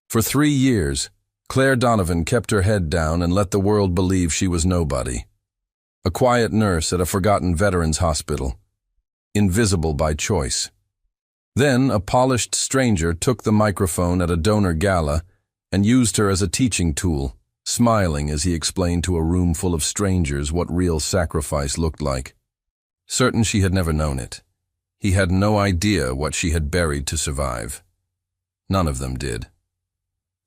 For 3 years, Claire Donovan kept her head down and let the world believe she was nobody. A quiet nurse at a forgotten veterans hospital, invisible by choice. Then a polished stranger took the microphone at a donor gala and used her as a teaching tool, smiling as he explained to a room full of strangers what real sacrifice looked like. Certain she had never known it. He had no idea what she had buried to survive. None of them did.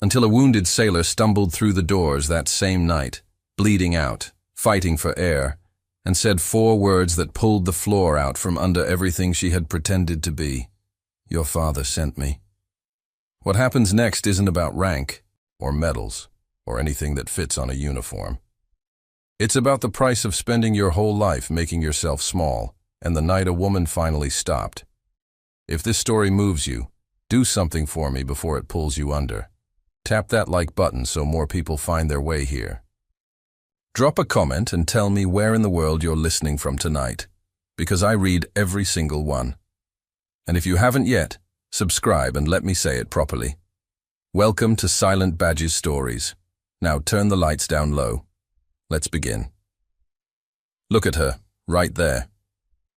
Until a wounded sailor stumbled through the doors that same night, bleeding out, fighting for air, and said 4 words that pulled the floor out from under everything she had pretended to be. "Your father sent me." What happens next isn't about rank, or medals, or anything that fits on a uniform. It's about the price of spending your whole life making yourself small, and the night a woman finally stopped. If this story moves you, do something for me before it pulls you under. Tap that like button so more people find their way here. Drop a comment and tell me where in the world you're listening from tonight, because I read every single one. And if you haven't yet, subscribe and let me say it properly. Welcome to Silent Badges Stories. Now turn the lights down low. Let's begin. Look at her, right there.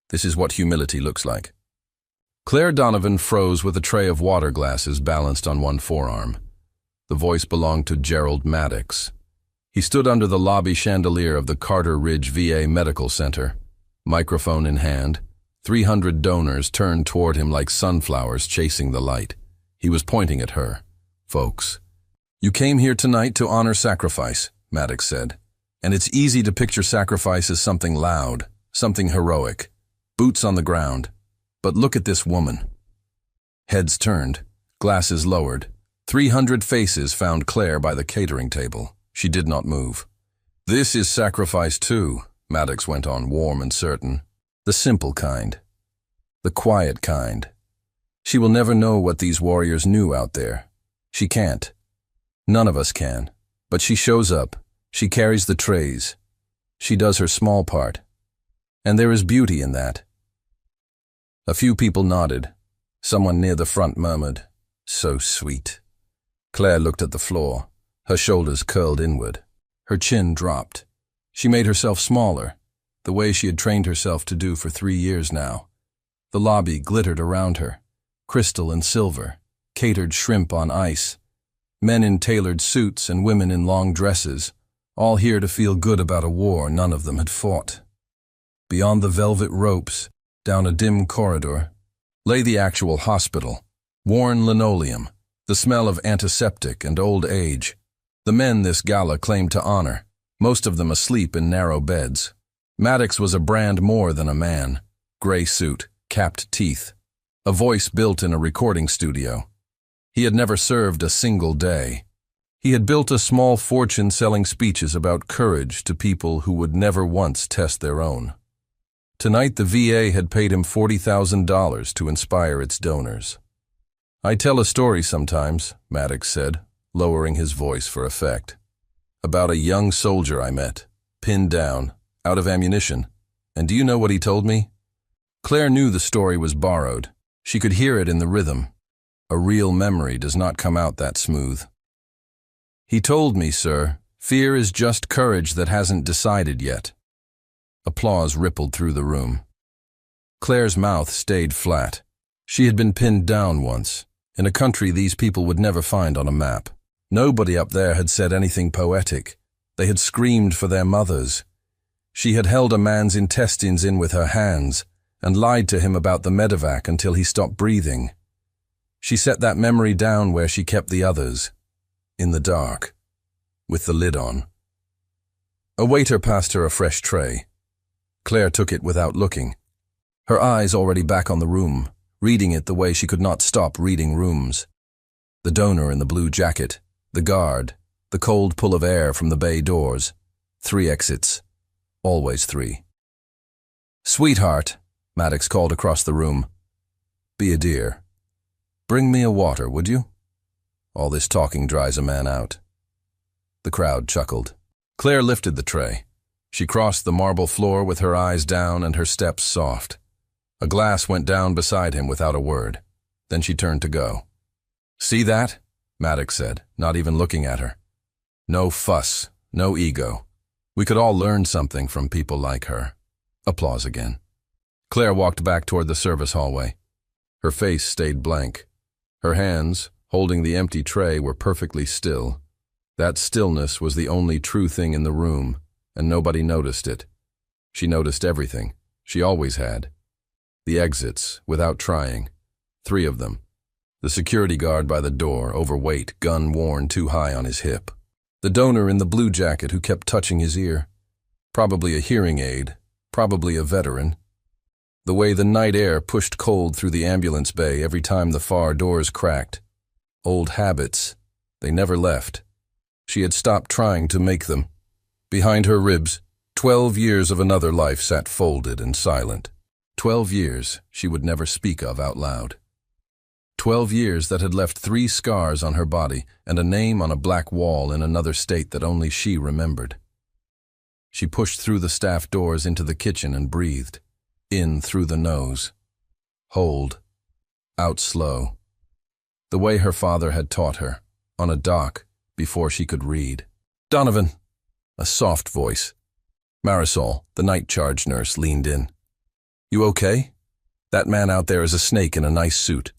This is what humility looks like. Claire Donovan froze with a tray of water glasses balanced on one forearm. The voice belonged to Gerald Maddox. He stood under the lobby chandelier of the Carter Ridge VA Medical Center, microphone in hand. 300 donors turned toward him like sunflowers chasing the light. He was pointing at her. "Folks, you came here tonight to honor sacrifice," Maddox said. "And it's easy to picture sacrifice as something loud, something heroic, boots on the ground. But look at this woman." Heads turned, glasses lowered. 300 faces found Claire by the catering table. She did not move. "This is sacrifice too," Maddox went on, warm and certain. "The simple kind. The quiet kind. She will never know what these warriors knew out there. She can't. None of us can. But she shows up. She carries the trays. She does her small part. And there is beauty in that." A few people nodded. Someone near the front murmured, "So sweet." Claire looked at the floor. Her shoulders curled inward. Her chin dropped. She made herself smaller, the way she had trained herself to do for 3 years now. The lobby glittered around her, crystal and silver, catered shrimp on ice, men in tailored suits and women in long dresses, all here to feel good about a war none of them had fought. Beyond the velvet ropes, down a dim corridor, lay the actual hospital, worn linoleum, the smell of antiseptic and old age. The men this gala claimed to honor, most of them asleep in narrow beds. Maddox was a brand more than a man. Gray suit, capped teeth, a voice built in a recording studio. He had never served a single day. He had built a small fortune selling speeches about courage to people who would never once test their own. Tonight the VA had paid him $40,000 to inspire its donors. "I tell a story sometimes," Maddox said, lowering his voice for effect. "About a young soldier I met, pinned down, out of ammunition. And do you know what he told me?" Claire knew the story was borrowed. She could hear it in the rhythm. A real memory does not come out that smooth. "He told me, sir, fear is just courage that hasn't decided yet." Applause rippled through the room. Claire's mouth stayed flat. She had been pinned down once, in a country these people would never find on a map. Nobody up there had said anything poetic. They had screamed for their mothers. She had held a man's intestines in with her hands and lied to him about the medevac until he stopped breathing. She set that memory down where she kept the others, in the dark, with the lid on. A waiter passed her a fresh tray. Claire took it without looking, her eyes already back on the room, reading it the way she could not stop reading rooms. The donor in the blue jacket, the guard, the cold pull of air from the bay doors. 3 exits. Always 3. "Sweetheart," Maddox called across the room. "Be a dear. Bring me a water, would you? All this talking dries a man out." The crowd chuckled. Claire lifted the tray. She crossed the marble floor with her eyes down and her steps soft. A glass went down beside him without a word. Then she turned to go. "See that?" Maddox said, not even looking at her. No fuss, no ego. We could all learn something from people like her. Applause again. Claire walked back toward the service hallway. Her face stayed blank. Her hands, holding the empty tray, were perfectly still. That stillness was the only true thing in the room, and nobody noticed it. She noticed everything. She always had. The exits, without trying. 3 of them. The security guard by the door, overweight, gun worn too high on his hip. The donor in the blue jacket who kept touching his ear. Probably a hearing aid, probably a veteran. The way the night air pushed cold through the ambulance bay every time the far doors cracked. Old habits. They never left. She had stopped trying to make them. Behind her ribs, 12 years of another life sat folded and silent. 12 years she would never speak of out loud. 12 years that had left 3 scars on her body and a name on a black wall in another state that only she remembered. She pushed through the staff doors into the kitchen and breathed. In through the nose. Hold. Out slow. The way her father had taught her, on a dock, before she could read. Donovan! A soft voice. Marisol, the night charge nurse, leaned in. You okay? That man out there is a snake in a nice suit.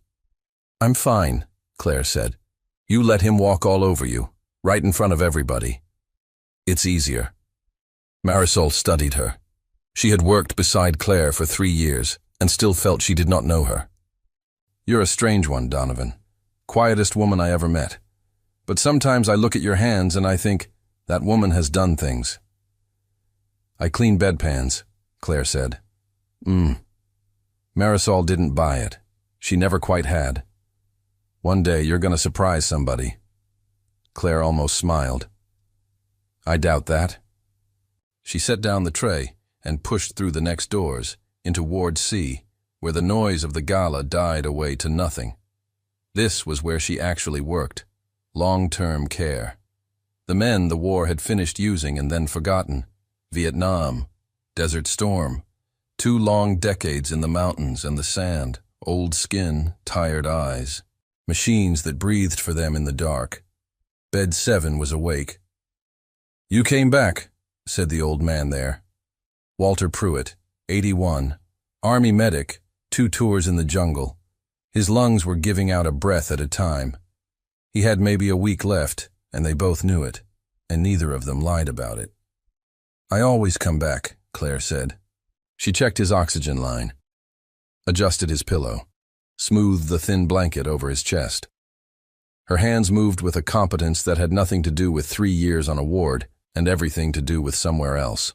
I'm fine, Claire said. You let him walk all over you, right in front of everybody. It's easier. Marisol studied her. She had worked beside Claire for 3 years and still felt she did not know her. You're a strange one, Donovan. Quietest woman I ever met. But sometimes I look at your hands and I think, that woman has done things. I clean bedpans, Claire said. Marisol didn't buy it. She never quite had. One day you're going to surprise somebody. Claire almost smiled. I doubt that. She set down the tray and pushed through the next doors, into Ward C, where the noise of the gala died away to nothing. This was where she actually worked. Long-term care. The men the war had finished using and then forgotten. Vietnam. Desert Storm. 2 long decades in the mountains and the sand. Old skin, tired eyes. Machines that breathed for them in the dark. Bed 7 was awake. You came back, said the old man there. Walter Pruitt, 81, Army medic, 2 tours in the jungle. His lungs were giving out a breath at a time. He had maybe a week left, and they both knew it, and neither of them lied about it. I always come back, Claire said. She checked his oxygen line, adjusted his pillow, smoothed the thin blanket over his chest. Her hands moved with a competence that had nothing to do with 3 years on a ward and everything to do with somewhere else.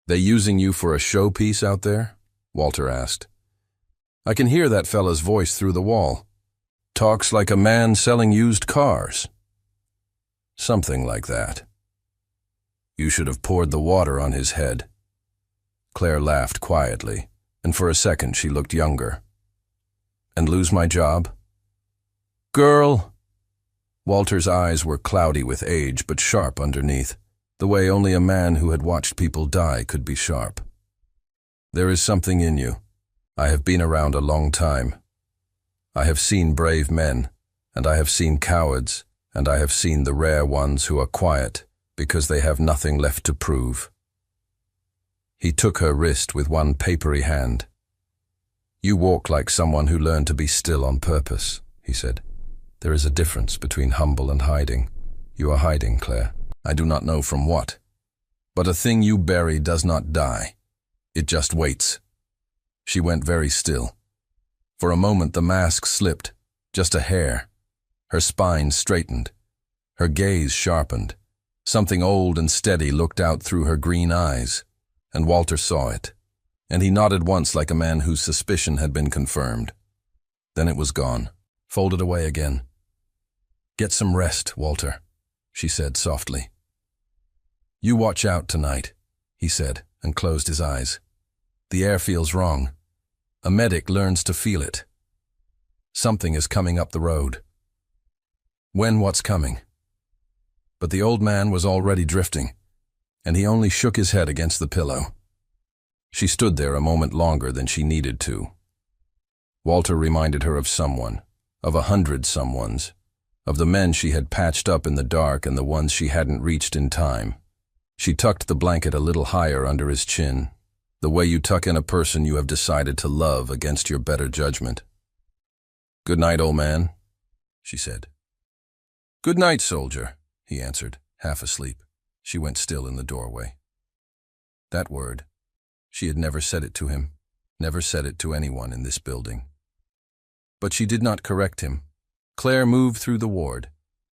They using you for a showpiece out there? Walter asked. I can hear that fella's voice through the wall. Talks like a man selling used cars. Something like that. You should have poured the water on his head. Claire laughed quietly, and for a second she looked younger. And lose my job? Girl! Walter's eyes were cloudy with age but sharp underneath, the way only a man who had watched people die could be sharp. There is something in you. I have been around a long time. I have seen brave men, and I have seen cowards, and I have seen the rare ones who are quiet because they have nothing left to prove. He took her wrist with one papery hand. You walk like someone who learned to be still on purpose, he said. There is a difference between humble and hiding. You are hiding, Claire. I do not know from what. But a thing you bury does not die. It just waits. She went very still. For a moment the mask slipped, just a hair. Her spine straightened. Her gaze sharpened. Something old and steady looked out through her green eyes, and Walter saw it. And he nodded once like a man whose suspicion had been confirmed. Then it was gone, folded away again. Get some rest, Walter, she said softly. You watch out tonight, he said, and closed his eyes. The air feels wrong. A medic learns to feel it. Something is coming up the road. When what's coming? But the old man was already drifting, and he only shook his head against the pillow. She stood there a moment longer than she needed to. Walter reminded her of someone, of 100 someones, of the men she had patched up in the dark and the ones she hadn't reached in time. She tucked the blanket a little higher under his chin, the way you tuck in a person you have decided to love against your better judgment. "Good night, old man," she said. "Good night, soldier," he answered, half asleep. She went still in the doorway. That word, she had never said it to him, never said it to anyone in this building. But she did not correct him. Claire moved through the ward.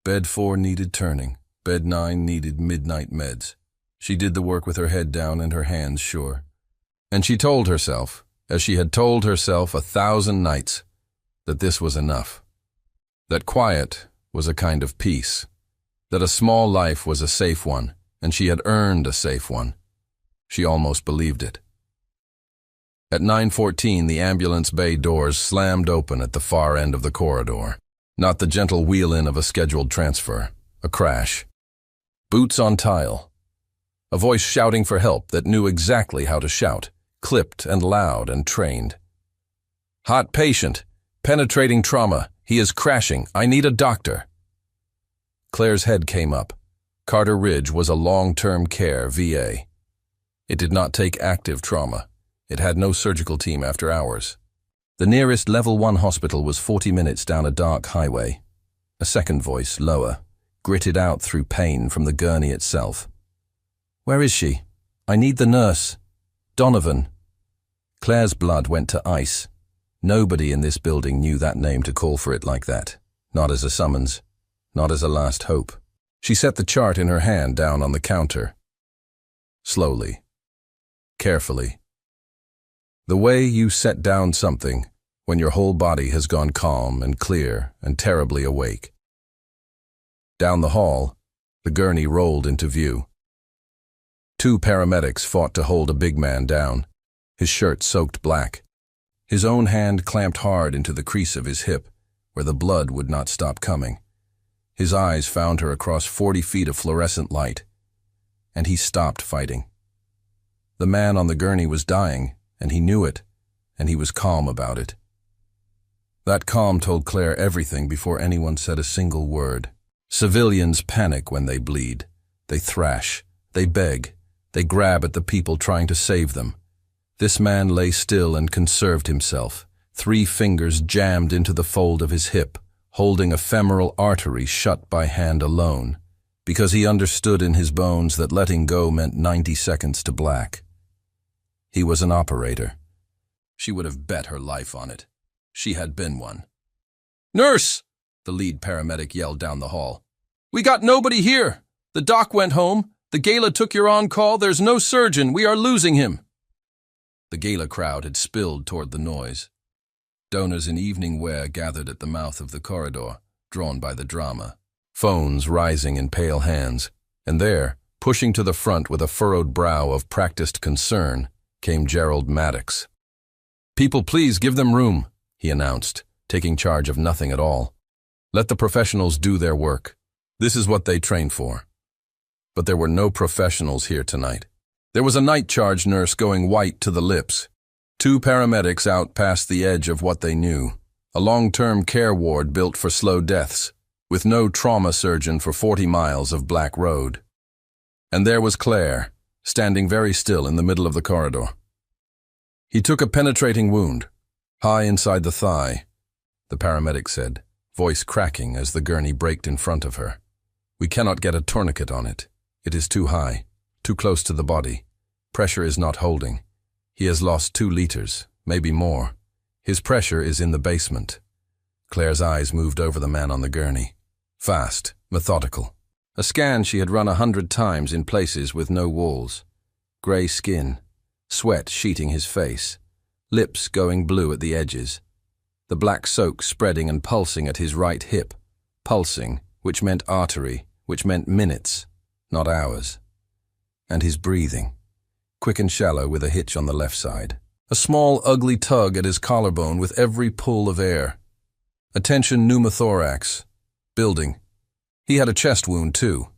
Bed 4 needed turning. Bed 9 needed midnight meds. She did the work with her head down and her hands sure. And she told herself, as she had told herself 1,000 nights, that this was enough. That quiet was a kind of peace. That a small life was a safe one, and she had earned a safe one. She almost believed it. At 9:14, the ambulance bay doors slammed open at the far end of the corridor. Not the gentle wheel-in of a scheduled transfer. A crash. Boots on tile. A voice shouting for help that knew exactly how to shout, clipped and loud and trained. "Hot patient. Penetrating trauma. He is crashing. I need a doctor." Claire's head came up. Carter Ridge was a long-term care VA. It did not take active trauma. It had no surgical team after hours. The nearest Level 1 hospital was 40 minutes down a dark highway. A second voice, lower, gritted out through pain from the gurney itself. "Where is she? I need the nurse. Donovan." Claire's blood went to ice. Nobody in this building knew that name to call for it like that. Not as a summons. Not as a last hope. She set the chart in her hand down on the counter. Slowly. Carefully. The way you set down something when your whole body has gone calm and clear and terribly awake. Down the hall, the gurney rolled into view. 2 paramedics fought to hold a big man down, his shirt soaked black. His own hand clamped hard into the crease of his hip, where the blood would not stop coming. His eyes found her across 40 feet of fluorescent light, and he stopped fighting. The man on the gurney was dying, and he knew it, and he was calm about it. That calm told Claire everything before anyone said a single word. Civilians panic when they bleed. They thrash. They beg. They grab at the people trying to save them. This man lay still and conserved himself, 3 fingers jammed into the fold of his hip, holding a femoral artery shut by hand alone, because he understood in his bones that letting go meant 90 seconds to black. He was an operator. She would have bet her life on it. She had been one. "Nurse!" the lead paramedic yelled down the hall. "We got nobody here. The doc went home. The gala took your on-call. There's no surgeon. We are losing him." The gala crowd had spilled toward the noise. Donors in evening wear gathered at the mouth of the corridor, drawn by the drama. Phones rising in pale hands. And there, pushing to the front with a furrowed brow of practiced concern, came Gerald Maddox. "People, please give them room," he announced, taking charge of nothing at all. "Let the professionals do their work. This is what they train for." But there were no professionals here tonight. There was a night charge nurse going white to the lips. 2 paramedics out past the edge of what they knew. A long-term care ward built for slow deaths, with no trauma surgeon for 40 miles of black road. And there was Claire, standing very still in the middle of the corridor. "He took a penetrating wound, high inside the thigh," the paramedic said, voice cracking as the gurney braked in front of her. "We cannot get a tourniquet on it. It is too high, too close to the body. Pressure is not holding. He has lost 2 liters, maybe more. His pressure is in the basement." Claire's eyes moved over the man on the gurney. Fast, methodical. A scan she had run 100 times in places with no walls. Grey skin, sweat sheeting his face, lips going blue at the edges. The black soak spreading and pulsing at his right hip. Pulsing, which meant artery, which meant minutes, not hours. And his breathing, quick and shallow with a hitch on the left side. A small, ugly tug at his collarbone with every pull of air. Attention pneumothorax. Building. He had a chest wound too.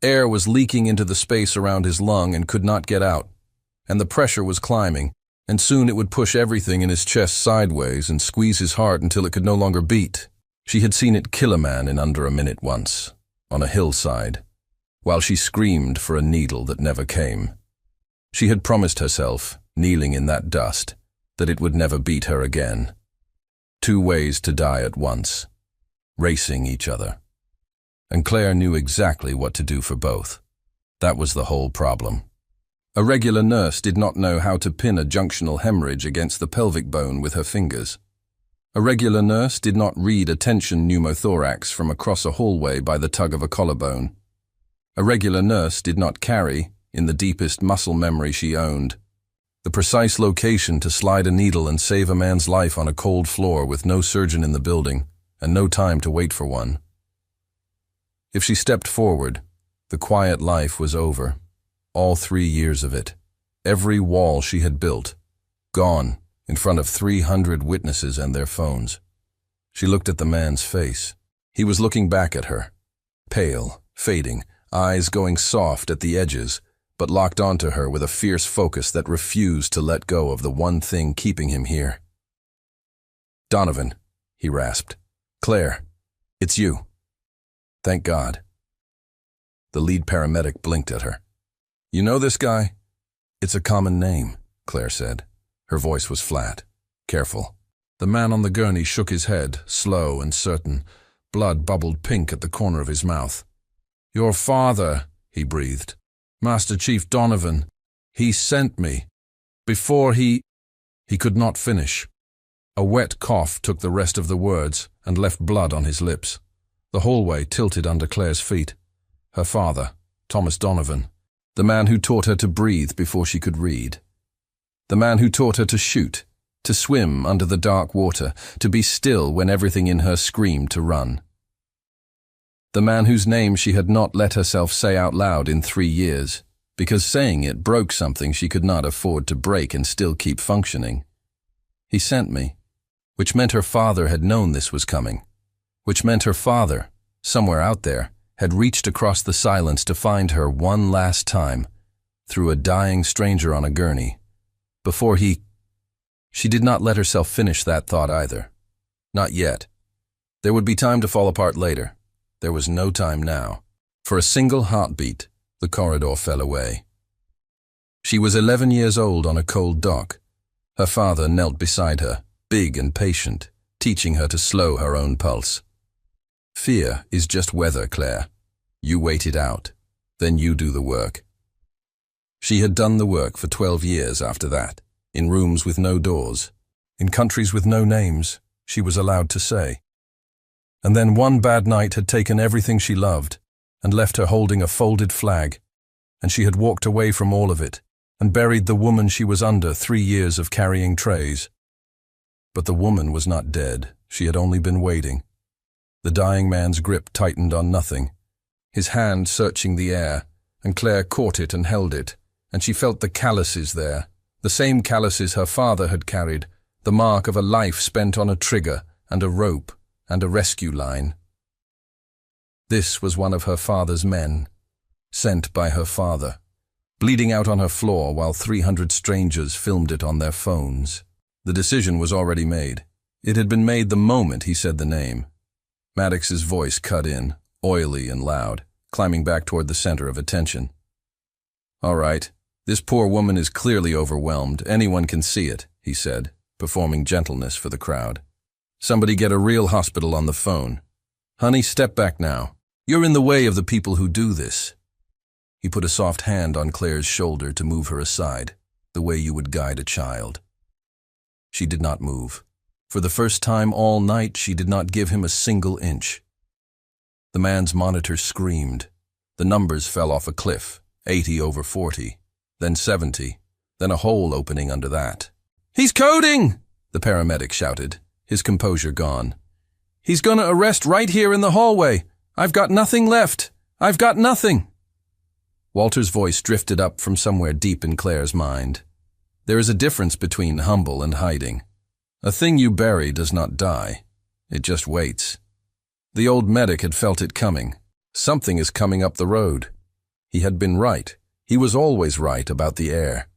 Air was leaking into the space around his lung and could not get out. And the pressure was climbing, and soon it would push everything in his chest sideways and squeeze his heart until it could no longer beat. She had seen it kill a man in under a minute once, on a hillside, while she screamed for a needle that never came. She had promised herself, kneeling in that dust, that it would never beat her again. 2 ways to die at once, racing each other. And Claire knew exactly what to do for both. That was the whole problem. A regular nurse did not know how to pin a junctional hemorrhage against the pelvic bone with her fingers. A regular nurse did not read a tension pneumothorax from across a hallway by the tug of a collarbone. A regular nurse did not carry, in the deepest muscle memory she owned, the precise location to slide a needle and save a man's life on a cold floor with no surgeon in the building and no time to wait for one. If she stepped forward, the quiet life was over. All 3 years of it. Every wall she had built. Gone, in front of 300 witnesses and their phones. She looked at the man's face. He was looking back at her. Pale, fading, eyes going soft at the edges, but locked onto her with a fierce focus that refused to let go of the one thing keeping him here. "Donovan," he rasped. "Claire, it's you." "Thank God." The lead paramedic blinked at her. "You know this guy?" "It's a common name," Claire said. Her voice was flat, careful. The man on the gurney shook his head, slow and certain. Blood bubbled pink at the corner of his mouth. "Your father," he breathed. "Master Chief Donovan. He sent me. Before he—" He could not finish. A wet cough took the rest of the words and left blood on his lips. The hallway tilted under Claire's feet. Her father, Thomas Donovan. The man who taught her to breathe before she could read. The man who taught her to shoot, to swim under the dark water, to be still when everything in her screamed to run. The man whose name she had not let herself say out loud in 3 years, because saying it broke something she could not afford to break and still keep functioning. He sent me, which meant her father had known this was coming, which meant her father, somewhere out there, had reached across the silence to find her one last time, through a dying stranger on a gurney, before he— She did not let herself finish that thought either. Not yet. There would be time to fall apart later. There was no time now. For a single heartbeat, the corridor fell away. She was 11 years old on a cold dock. Her father knelt beside her, big and patient, teaching her to slow her own pulse. Fear is just weather, Claire. You wait it out, then you do the work. She had done the work for 12 years after that, in rooms with no doors, in countries with no names, she was allowed to say. And then one bad night had taken everything she loved and left her holding a folded flag, and she had walked away from all of it and buried the woman she was under 3 years of carrying trays. But the woman was not dead, she had only been waiting. The dying man's grip tightened on nothing, his hand searching the air, and Claire caught it and held it, and she felt the calluses there, the same calluses her father had carried, the mark of a life spent on a trigger and a rope and a rescue line. This was one of her father's men, sent by her father, bleeding out on her floor while 300 strangers filmed it on their phones. The decision was already made. It had been made the moment he said the name. Maddox's voice cut in, oily and loud, climbing back toward the center of attention. "All right, this poor woman is clearly overwhelmed. Anyone can see it," he said, performing gentleness for the crowd. "Somebody get a real hospital on the phone. Honey, step back now. You're in the way of the people who do this." He put a soft hand on Claire's shoulder to move her aside, the way you would guide a child. She did not move. For the first time all night, she did not give him a single inch. The man's monitor screamed. The numbers fell off a cliff, 80 over 40, then 70, then a hole opening under that. "He's coding!" the paramedic shouted, his composure gone. "He's gonna arrest right here in the hallway. I've got nothing left. I've got nothing." Walter's voice drifted up from somewhere deep in Claire's mind. There is a difference between humble and hiding. A thing you bury does not die. It just waits. The old medic had felt it coming. Something is coming up the road. He had been right. He was always right about the air.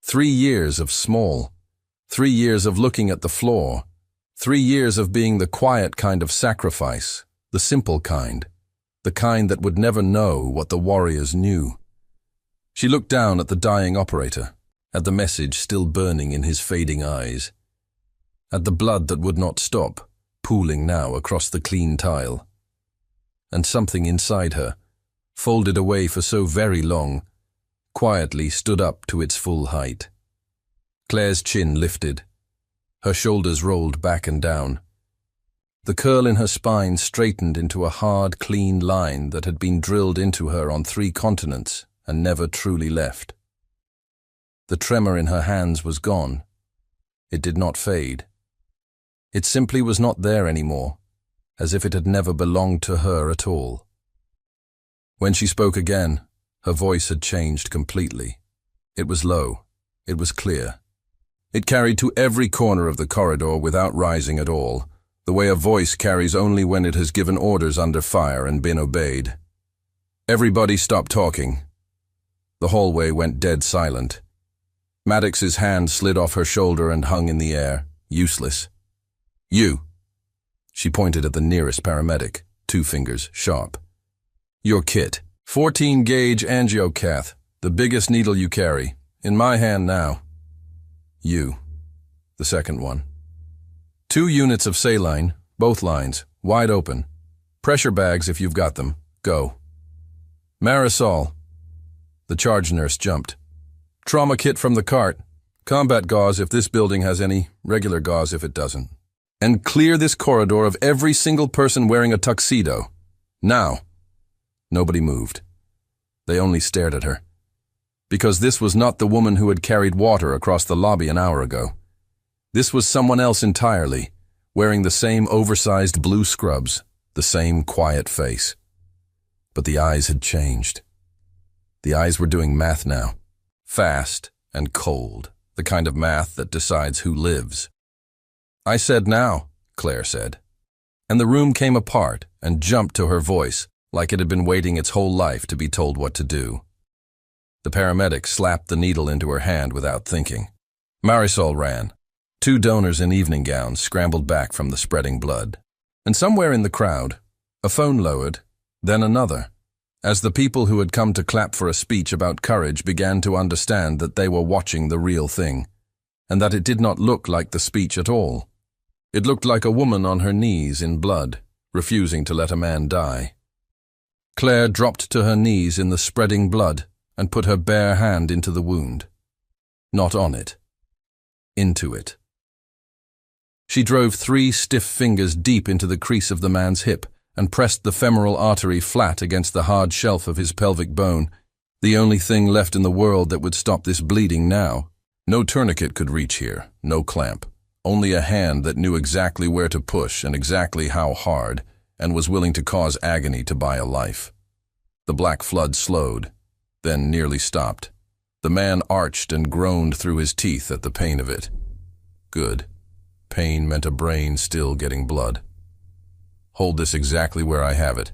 3 years of small. 3 years of looking at the floor. 3 years of being the quiet kind of sacrifice, the simple kind, the kind that would never know what the warriors knew. She looked down at the dying operator, at the message still burning in his fading eyes, at the blood that would not stop, pooling now across the clean tile. And something inside her, folded away for so very long, quietly stood up to its full height. Claire's chin lifted. Her shoulders rolled back and down. The curl in her spine straightened into a hard, clean line that had been drilled into her on 3 continents and never truly left. The tremor in her hands was gone. It did not fade. It simply was not there anymore, as if it had never belonged to her at all. When she spoke again, her voice had changed completely. It was low. It was clear. It carried to every corner of the corridor without rising at all, the way a voice carries only when it has given orders under fire and been obeyed. Everybody stopped talking. The hallway went dead silent. Maddox's hand slid off her shoulder and hung in the air, useless. You. She pointed at the nearest paramedic, 2 fingers sharp. Your kit. 14-gauge angiocath, the biggest needle you carry. In my hand now. You. The second one. 2 units of saline, both lines, wide open. Pressure bags if you've got them. Go. Marisol. The charge nurse jumped. Trauma kit from the cart. Combat gauze if this building has any, regular gauze if it doesn't. And clear this corridor of every single person wearing a tuxedo. Now. Nobody moved. They only stared at her. Because this was not the woman who had carried water across the lobby an hour ago. This was someone else entirely, wearing the same oversized blue scrubs, the same quiet face. But the eyes had changed. The eyes were doing math now. Fast and cold, the kind of math that decides who lives. I said now, Claire said. And the room came apart and jumped to her voice, like it had been waiting its whole life to be told what to do. The paramedic slapped the needle into her hand without thinking. Marisol ran. 2 donors in evening gowns scrambled back from the spreading blood. And somewhere in the crowd, a phone lowered, then another, as the people who had come to clap for a speech about courage began to understand that they were watching the real thing, and that it did not look like the speech at all. It looked like a woman on her knees in blood, refusing to let a man die. Claire dropped to her knees in the spreading blood and put her bare hand into the wound. Not on it. Into it. She drove 3 stiff fingers deep into the crease of the man's hip and pressed the femoral artery flat against the hard shelf of his pelvic bone, the only thing left in the world that would stop this bleeding now. No tourniquet could reach here, no clamp. Only a hand that knew exactly where to push and exactly how hard, and was willing to cause agony to buy a life. The black flood slowed, then nearly stopped. The man arched and groaned through his teeth at the pain of it. Good. Pain meant a brain still getting blood. Hold this exactly where I have it,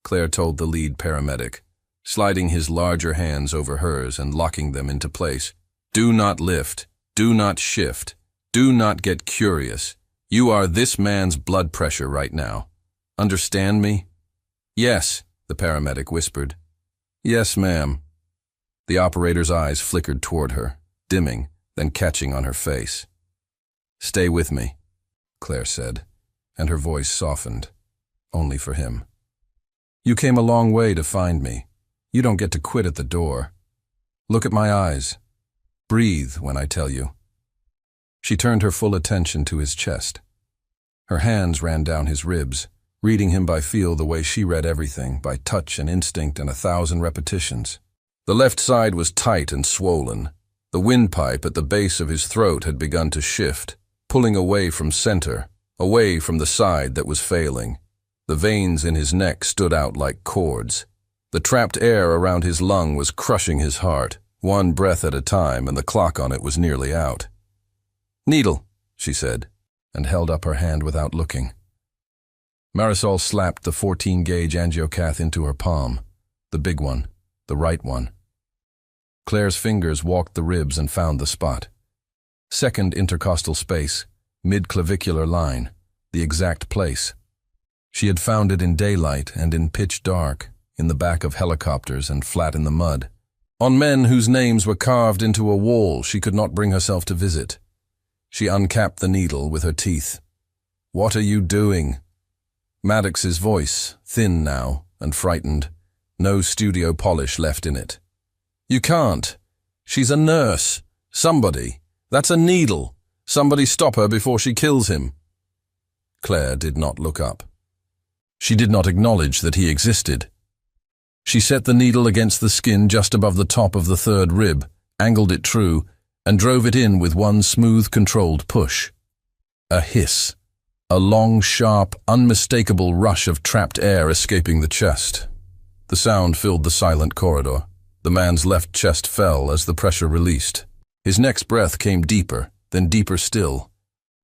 Claire told the lead paramedic, sliding his larger hands over hers and locking them into place. Do not lift. Do not shift. Do not get curious. You are this man's blood pressure right now. Understand me? Yes, the paramedic whispered. Yes, ma'am. The operator's eyes flickered toward her, dimming, then catching on her face. Stay with me, Claire said, and her voice softened, only for him. You came a long way to find me. You don't get to quit at the door. Look at my eyes. Breathe when I tell you. She turned her full attention to his chest. Her hands ran down his ribs, reading him by feel the way she read everything, by touch and instinct and 1,000 repetitions. The left side was tight and swollen. The windpipe at the base of his throat had begun to shift, pulling away from center, away from the side that was failing. The veins in his neck stood out like cords. The trapped air around his lung was crushing his heart, 1 breath at a time, and the clock on it was nearly out. Needle, she said, and held up her hand without looking. Marisol slapped the 14-gauge angiocath into her palm, the big one, the right one. Claire's fingers walked the ribs and found the spot. Second intercostal space, mid-clavicular line, the exact place. She had found it in daylight and in pitch dark, in the back of helicopters and flat in the mud, on men whose names were carved into a wall she could not bring herself to visit. She uncapped the needle with her teeth. "What are you doing?" Maddox's voice, thin now and frightened, no studio polish left in it. "You can't. She's a nurse. Somebody. That's a needle. Somebody stop her before she kills him." Claire did not look up. She did not acknowledge that he existed. She set the needle against the skin just above the top of the third rib, angled it true, and drove it in with one smooth, controlled push. A hiss. A long, sharp, unmistakable rush of trapped air escaping the chest. The sound filled the silent corridor. The man's left chest fell as the pressure released. His next breath came deeper, then deeper still.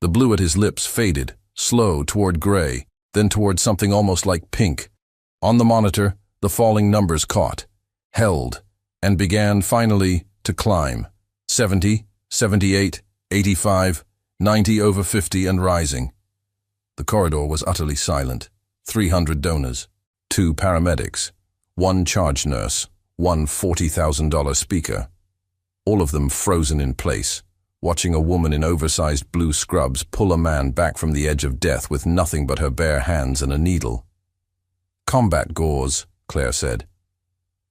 The blue at his lips faded, slow toward gray, then toward something almost like pink. On the monitor, the falling numbers caught, held, and began finally to climb. 70, 78, 85, 90 over 50 and rising. The corridor was utterly silent. 300 donors, 2 paramedics, 1 charge nurse, 1 $40,000 speaker. All of them frozen in place, watching a woman in oversized blue scrubs pull a man back from the edge of death with nothing but her bare hands and a needle. "Combat gauze," Claire said.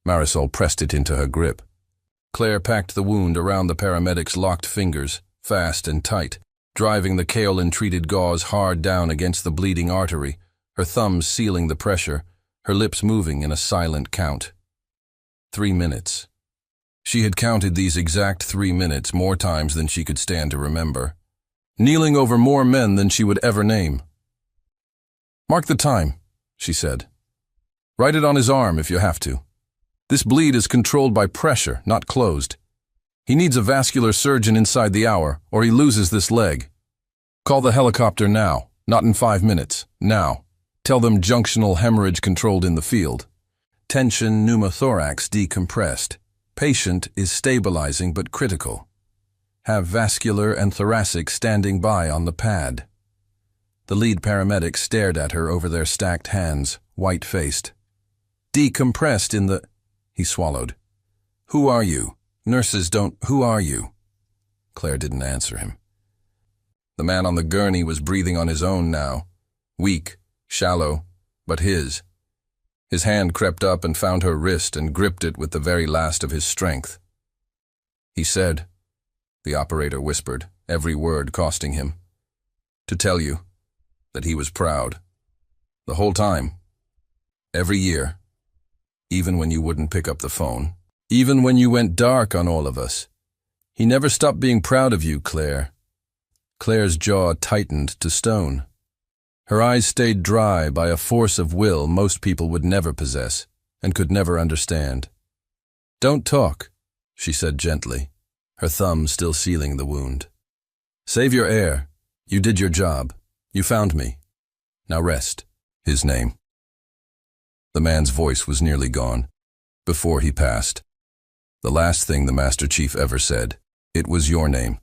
Marisol pressed it into her grip. Claire packed the wound around the paramedic's locked fingers, fast and tight, driving the kaolin-treated gauze hard down against the bleeding artery, her thumbs sealing the pressure, her lips moving in a silent count. 3 minutes. She had counted these exact 3 minutes more times than she could stand to remember, kneeling over more men than she would ever name. "Mark the time," she said. "Write it on his arm if you have to. This bleed is controlled by pressure, not closed. He needs a vascular surgeon inside the hour, or he loses this leg. Call the helicopter now, not in 5 minutes, now. Tell them junctional hemorrhage controlled in the field. Tension pneumothorax decompressed. Patient is stabilizing but critical. Have vascular and thoracic standing by on the pad." The lead paramedic stared at her over their stacked hands, white-faced. "Decompressed in the—" He swallowed. "Who are you? Nurses don't— Who are you?" Claire didn't answer him. The man on the gurney was breathing on his own now, weak, shallow, but his. His hand crept up and found her wrist and gripped it with the very last of his strength. "He said," the operator whispered, every word costing him, "to tell you that he was proud. The whole time. Every year. Even when you wouldn't pick up the phone. Even when you went dark on all of us. He never stopped being proud of you, Claire." Claire's jaw tightened to stone. Her eyes stayed dry by a force of will most people would never possess and could never understand. "Don't talk," she said gently, her thumb still sealing the wound. "Save your air. You did your job. You found me. Now rest." His name. The man's voice was nearly gone. Before he passed. The last thing the Master Chief ever said. It was your name.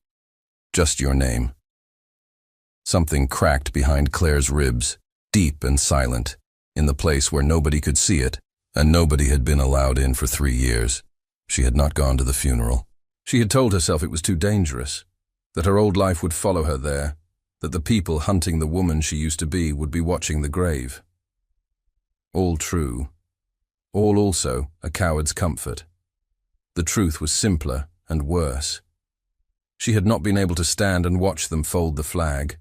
Just your name. Something cracked behind Claire's ribs, deep and silent, in the place where nobody could see it, and nobody had been allowed in for 3 years. She had not gone to the funeral. She had told herself it was too dangerous, that her old life would follow her there, that the people hunting the woman she used to be would be watching the grave. All true. All also a coward's comfort. The truth was simpler and worse. She had not been able to stand and watch them fold the flag.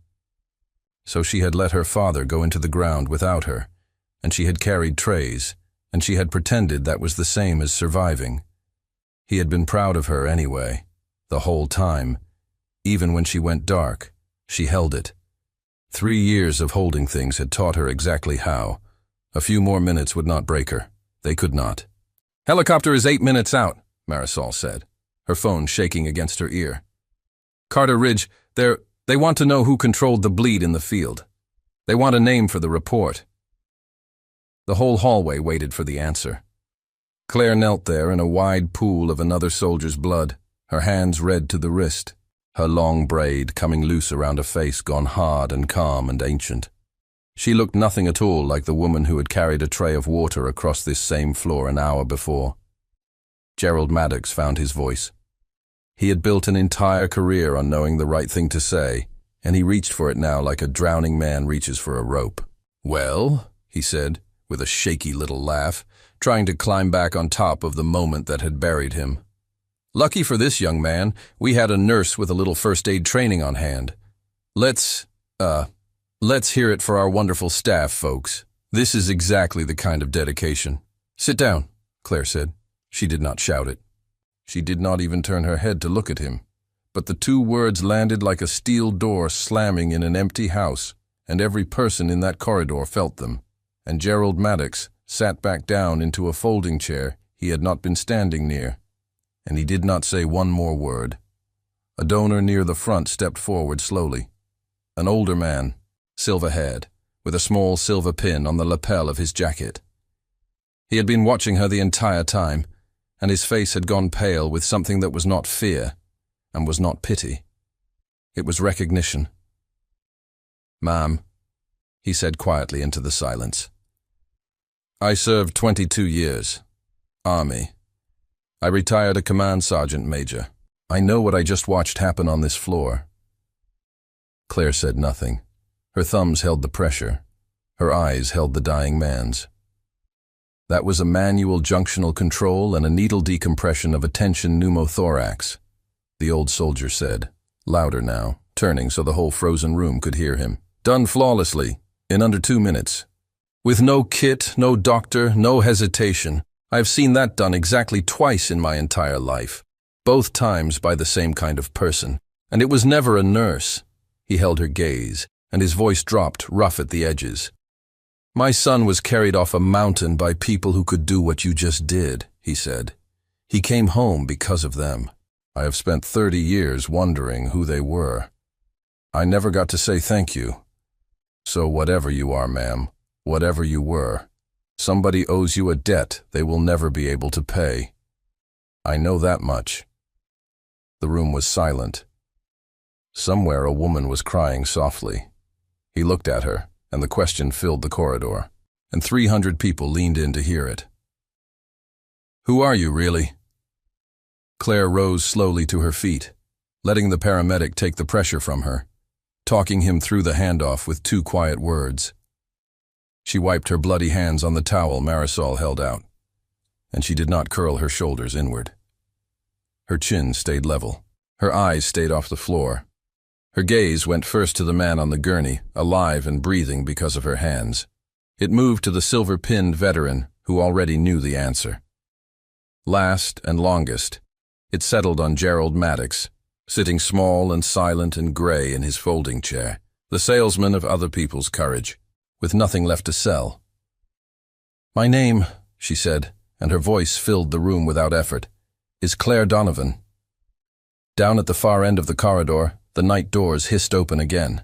So she had let her father go into the ground without her, and she had carried trays, and she had pretended that was the same as surviving. He had been proud of her anyway, the whole time. Even when she went dark, she held it. 3 years of holding things had taught her exactly how. A few more minutes would not break her. They could not. "Helicopter is 8 minutes out," Marisol said, her phone shaking against her ear. "Carter Ridge, they want to know who controlled the bleed in the field. They want a name for the report." The whole hallway waited for the answer. Claire knelt there in a wide pool of another soldier's blood, her hands red to the wrist. her long braid coming loose around a face gone hard and calm and ancient. She looked nothing at all like the woman who had carried a tray of water across this same floor an hour before. Gerald Maddox found his voice. He had built an entire career on knowing the right thing to say, and he reached for it now like a drowning man reaches for a rope. "Well," he said, with a shaky little laugh, trying to climb back on top of the moment that had buried him. "Lucky for this young man, we had a nurse with a little first aid training on hand. Let's hear it for our wonderful staff, folks. This is exactly the kind of dedication." "Sit down," Claire said. She did not shout it. She did not even turn her head to look at him. But the two words landed like a steel door slamming in an empty house, and every person in that corridor felt them. And Gerald Maddox sat back down into a folding chair he had not been standing near, and he did not say one more word. A donor near the front stepped forward slowly. An older man, silver-haired, with a small silver pin on the lapel of his jacket. He had been watching her the entire time, and his face had gone pale with something that was not fear and was not pity. It was recognition. "Ma'am," he said quietly into the silence. "I served 22 years. Army. I retired a command sergeant major. I know what I just watched happen on this floor." Claire said nothing. Her thumbs held the pressure. Her eyes held the dying man's. That was a manual junctional control and a needle decompression of a tension pneumothorax, the old soldier said, louder now, turning so the whole frozen room could hear him. "Done flawlessly, in under 2 minutes. With no kit, no doctor, no hesitation. I've seen that done exactly twice in my entire life, both times by the same kind of person. And it was never a nurse." He held her gaze, and his voice dropped, rough at the edges. "My son was carried off a mountain by people who could do what you just did," he said. "He came home because of them. I have spent 30 years wondering who they were. I never got to say thank you. So whatever you are, ma'am, whatever you were, somebody owes you a debt they will never be able to pay. I know that much." The room was silent. Somewhere a woman was crying softly. He looked at her, and the question filled the corridor, and 300 people leaned in to hear it. "Who are you, really?" Claire rose slowly to her feet, letting the paramedic take the pressure from her, talking him through the handoff with 2 quiet words. She wiped her bloody hands on the towel Marisol held out, and she did not curl her shoulders inward. Her chin stayed level. Her eyes stayed off the floor. Her gaze went first to the man on the gurney, alive and breathing because of her hands. It moved to the silver-pinned veteran who already knew the answer. Last and longest, it settled on Gerald Maddox, sitting small and silent and gray in his folding chair, the salesman of other people's courage, with nothing left to sell. "My name," she said, and her voice filled the room without effort, "is Claire Donovan." Down at the far end of the corridor, the night doors hissed open again.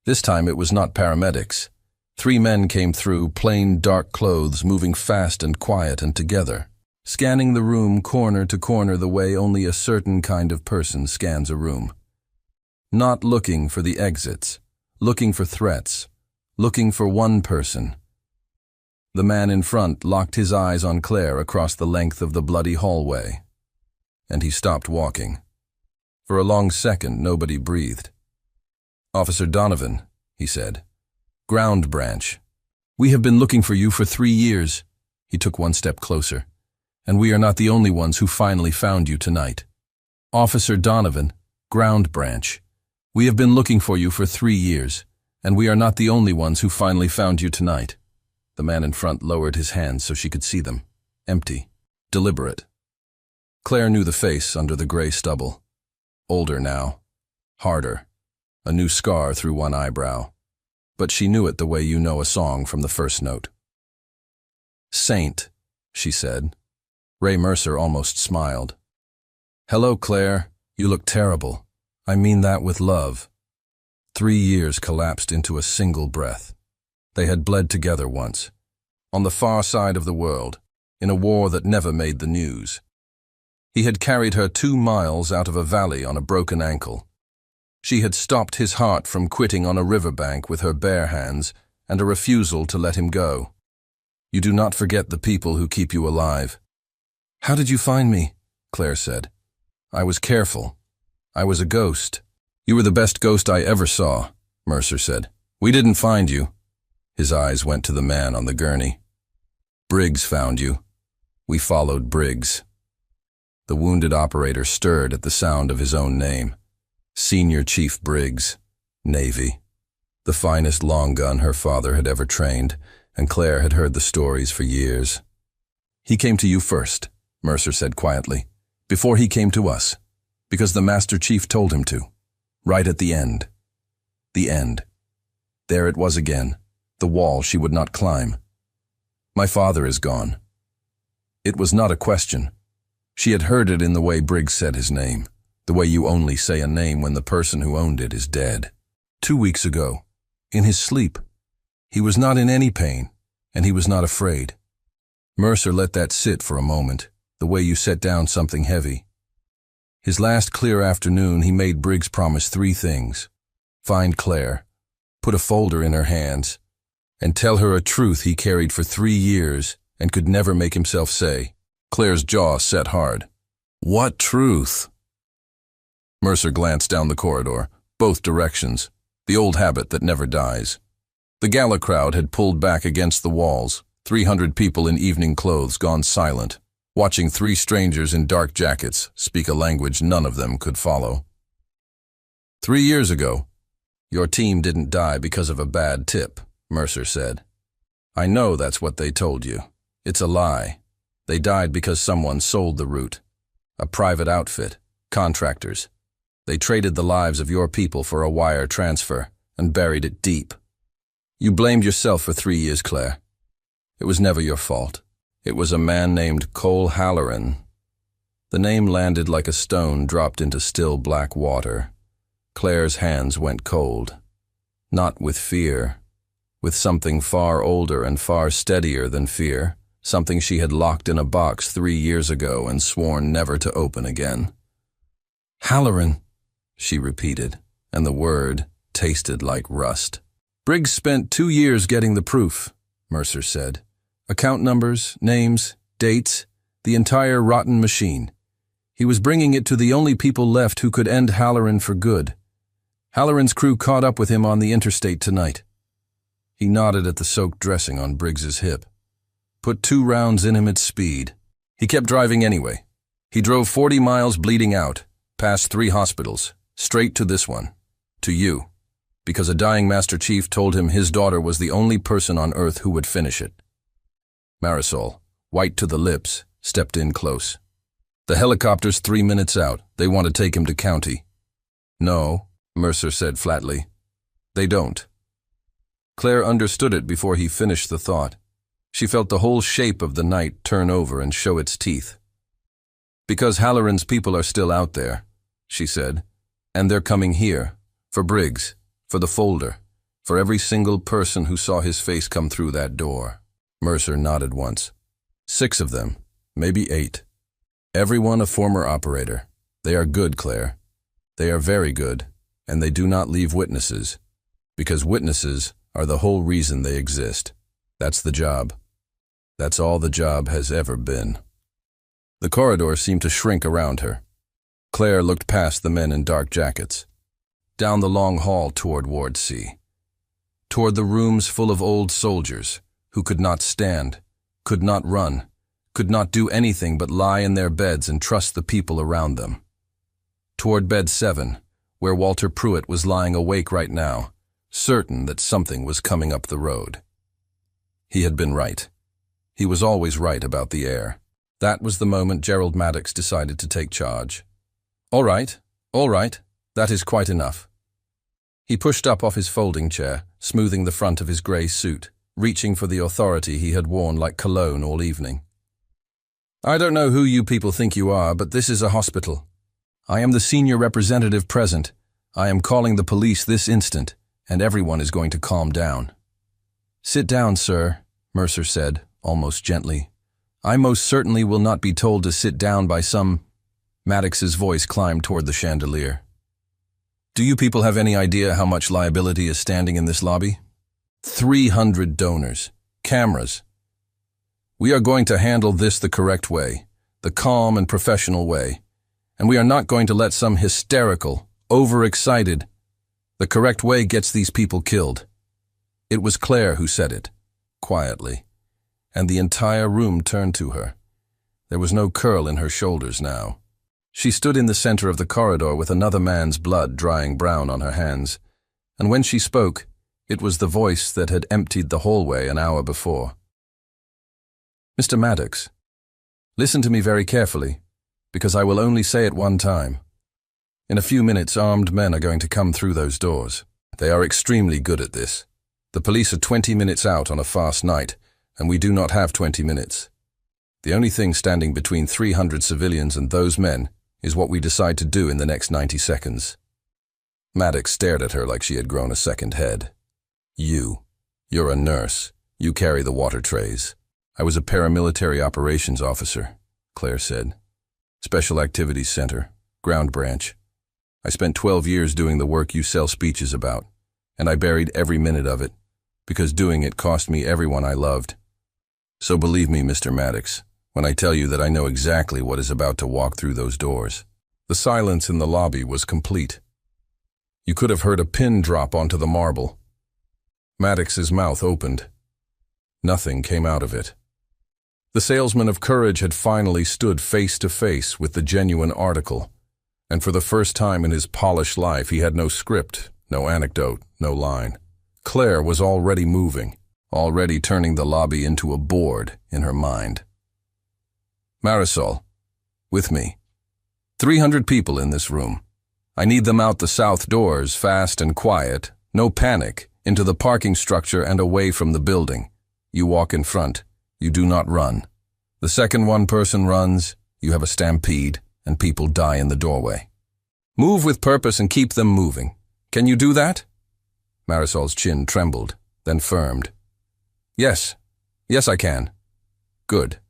This time it was not paramedics. 3 men came through, plain dark clothes, moving fast and quiet and together, scanning the room corner to corner the way only a certain kind of person scans a room. Not looking for the exits, looking for threats, looking for one person. The man in front locked his eyes on Claire across the length of the bloody hallway, and he stopped walking. For a long second, nobody breathed. "Officer Donovan," he said. "Ground branch. We have been looking for you for 3 years." He took 1 step closer. "And we are not the only ones who finally found you tonight. Officer Donovan, ground branch. We have been looking for you for 3 years, and we are not the only ones who finally found you tonight." The man in front lowered his hands so she could see them. Empty. Deliberate. Claire knew the face under the gray stubble. Older now. Harder. A new scar through one eyebrow. But she knew it the way you know a song from the first note. "Saint," she said. Ray Mercer almost smiled. "Hello, Claire. You look terrible. I mean that with love." 3 years collapsed into a single breath. They had bled together once, on the far side of the world, in a war that never made the news. He had carried her 2 miles out of a valley on a broken ankle, She had stopped his heart from quitting on a riverbank with her bare hands and a refusal to let him go. You do not forget the people who keep you alive. How did you find me? Claire said. I was careful. I was a ghost. You were the best ghost I ever saw, Mercer said. We didn't find you. His eyes went to the man on the gurney. Briggs found you. We followed Briggs. The wounded operator stirred at the sound of his own name. Senior Chief Briggs, Navy. The finest long gun her father had ever trained, and Claire had heard the stories for years. He came to you first, Mercer said quietly, before he came to us, because the Master Chief told him to. Right at the end. The end. There it was again, the wall she would not climb. My father is gone. It was not a question. She had heard it in the way Briggs said his name, the way you only say a name when the person who owned it is dead. 2 weeks ago, in his sleep, he was not in any pain, and he was not afraid. Mercer let that sit for a moment, the way you set down something heavy. His last clear afternoon, he made Briggs promise 3 things. Find Claire, put a folder in her hands, and tell her a truth he carried for 3 years and could never make himself say. Claire's jaw set hard. What truth? Mercer glanced down the corridor, both directions, the old habit that never dies. The gala crowd had pulled back against the walls, 300 people in evening clothes gone silent, watching 3 strangers in dark jackets speak a language none of them could follow. 3 years ago, your team didn't die because of a bad tip, Mercer said. I know that's what they told you. It's a lie. They died because someone sold the route. A private outfit, contractors. They traded the lives of your people for a wire transfer and buried it deep. You blamed yourself for 3 years, Claire. It was never your fault. It was a man named Cole Halloran. The name landed like a stone dropped into still black water. Claire's hands went cold. Not with fear. With something far older and far steadier than fear. Something she had locked in a box 3 years ago and sworn never to open again. Halloran, she repeated, and the word tasted like rust. Briggs spent 2 years getting the proof, Mercer said. Account numbers, names, dates, the entire rotten machine. He was bringing it to the only people left who could end Halloran for good. Halloran's crew caught up with him on the interstate tonight. He nodded at the soaked dressing on Briggs's hip. Put 2 rounds in him at speed. He kept driving anyway. He drove 40 miles bleeding out, past 3 hospitals, straight to this one, to you, because a dying Master Chief told him his daughter was the only person on Earth who would finish it. Marisol, white to the lips, stepped in close. The helicopter's 3 minutes out. They want to take him to county. No, Mercer said flatly. They don't. Claire understood it before he finished the thought. She felt the whole shape of the night turn over and show its teeth. Because Halloran's people are still out there, she said, and they're coming here, for Briggs, for the folder, for every single person who saw his face come through that door. Mercer nodded once. 6 of them, maybe 8. Everyone a former operator. They are good, Claire. They are very good, and they do not leave witnesses, because witnesses are the whole reason they exist. That's the job. That's all the job has ever been. The corridor seemed to shrink around her. Claire looked past the men in dark jackets, down the long hall toward Ward C, toward the rooms full of old soldiers who could not stand, could not run, could not do anything but lie in their beds and trust the people around them. Toward bed 7, where Walter Pruitt was lying awake right now, certain that something was coming up the road. He had been right. He was always right about the air. That was the moment Gerald Maddox decided to take charge. All right, that is quite enough. He pushed up off his folding chair, smoothing the front of his grey suit, reaching for the authority he had worn like cologne all evening. I don't know who you people think you are, but this is a hospital. I am the senior representative present. I am calling the police this instant, and everyone is going to calm down. Sit down, sir, Mercer said, almost gently. I most certainly will not be told to sit down by some... Maddox's voice climbed toward the chandelier. Do you people have any idea how much liability is standing in this lobby? 300 donors, cameras. We are going to handle this the correct way, the calm and professional way, and we are not going to let some hysterical, overexcited. The correct way gets these people killed. It was Claire who said it, quietly, and the entire room turned to her. There was no curl in her shoulders now. She stood in the center of the corridor with another man's blood drying brown on her hands, and when she spoke, it was the voice that had emptied the hallway an hour before. Mr. Maddox, listen to me very carefully, because I will only say it one time. In a few minutes, armed men are going to come through those doors. They are extremely good at this. The police are 20 minutes out on a fast night, and we do not have 20 minutes. The only thing standing between 300 civilians and those men is what we decide to do in the next 90 seconds. Maddox stared at her like she had grown a second head. You're a nurse. You carry the water trays. I was a paramilitary operations officer, Claire said. Special Activities Center, Ground Branch. I spent 12 years doing the work you sell speeches about, and I buried every minute of it, because doing it cost me everyone I loved. So believe me, Mr. Maddox, when I tell you that I know exactly what is about to walk through those doors. The silence in the lobby was complete. You could have heard a pin drop onto the marble. Maddox's mouth opened. Nothing came out of it. The salesman of courage had finally stood face to face with the genuine article, and for the first time in his polished life he had no script, no anecdote, no line. Claire was already moving, already turning the lobby into a board in her mind. Marisol, with me. 300 people in this room. I need them out the south doors, fast and quiet, no panic, into the parking structure and away from the building. You walk in front. You do not run. The second one person runs, you have a stampede, and people die in the doorway. Move with purpose and keep them moving. Can you do that? Marisol's chin trembled, then firmed. Yes. Yes, I can. Good.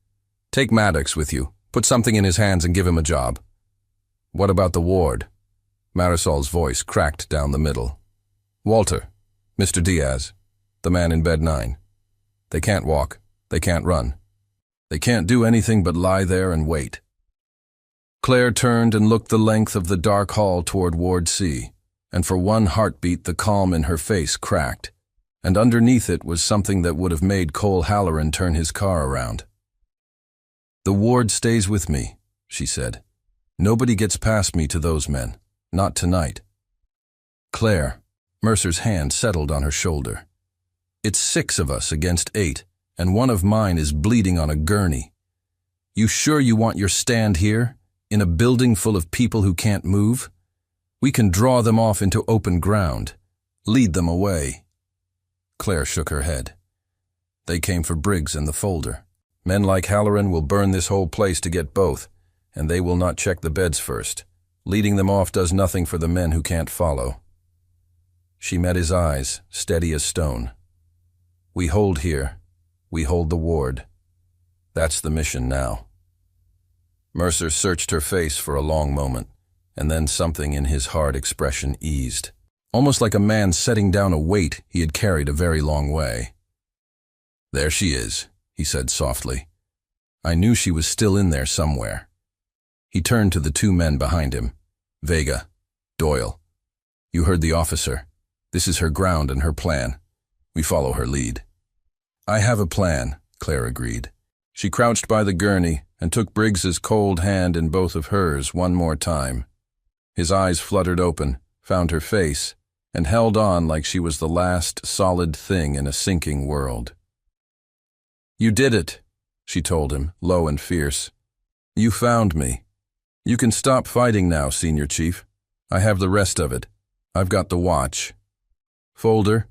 Take Maddox with you. Put something in his hands and give him a job. What about the ward? Marisol's voice cracked down the middle. Walter. Mr. Diaz. The man in bed 9. They can't walk. They can't run. They can't do anything but lie there and wait. Claire turned and looked the length of the dark hall toward Ward C, and for one heartbeat the calm in her face cracked, and underneath it was something that would have made Cole Halloran turn his car around. The ward stays with me, she said. Nobody gets past me to those men. Not tonight. Claire, Mercer's hand settled on her shoulder. It's 6 of us against 8, and one of mine is bleeding on a gurney. You sure you want your stand here, in a building full of people who can't move? We can draw them off into open ground. Lead them away. Claire shook her head. They came for Briggs and the folder. Men like Halloran will burn this whole place to get both, and they will not check the beds first. Leading them off does nothing for the men who can't follow. She met his eyes, steady as stone. We hold here. We hold the ward. That's the mission now. Mercer searched her face for a long moment, and then something in his hard expression eased, almost like a man setting down a weight he had carried a very long way. There she is, he said softly. I knew she was still in there somewhere. He turned to the 2 men behind him. Vega, Doyle. You heard the officer. This is her ground and her plan. We follow her lead. I have a plan, Claire agreed. She crouched by the gurney and took Briggs's cold hand in both of hers one more time. His eyes fluttered open, found her face, and held on like she was the last solid thing in a sinking world. You did it, she told him, low and fierce. You found me. You can stop fighting now, Senior Chief. I have the rest of it. I've got the watch. Folder?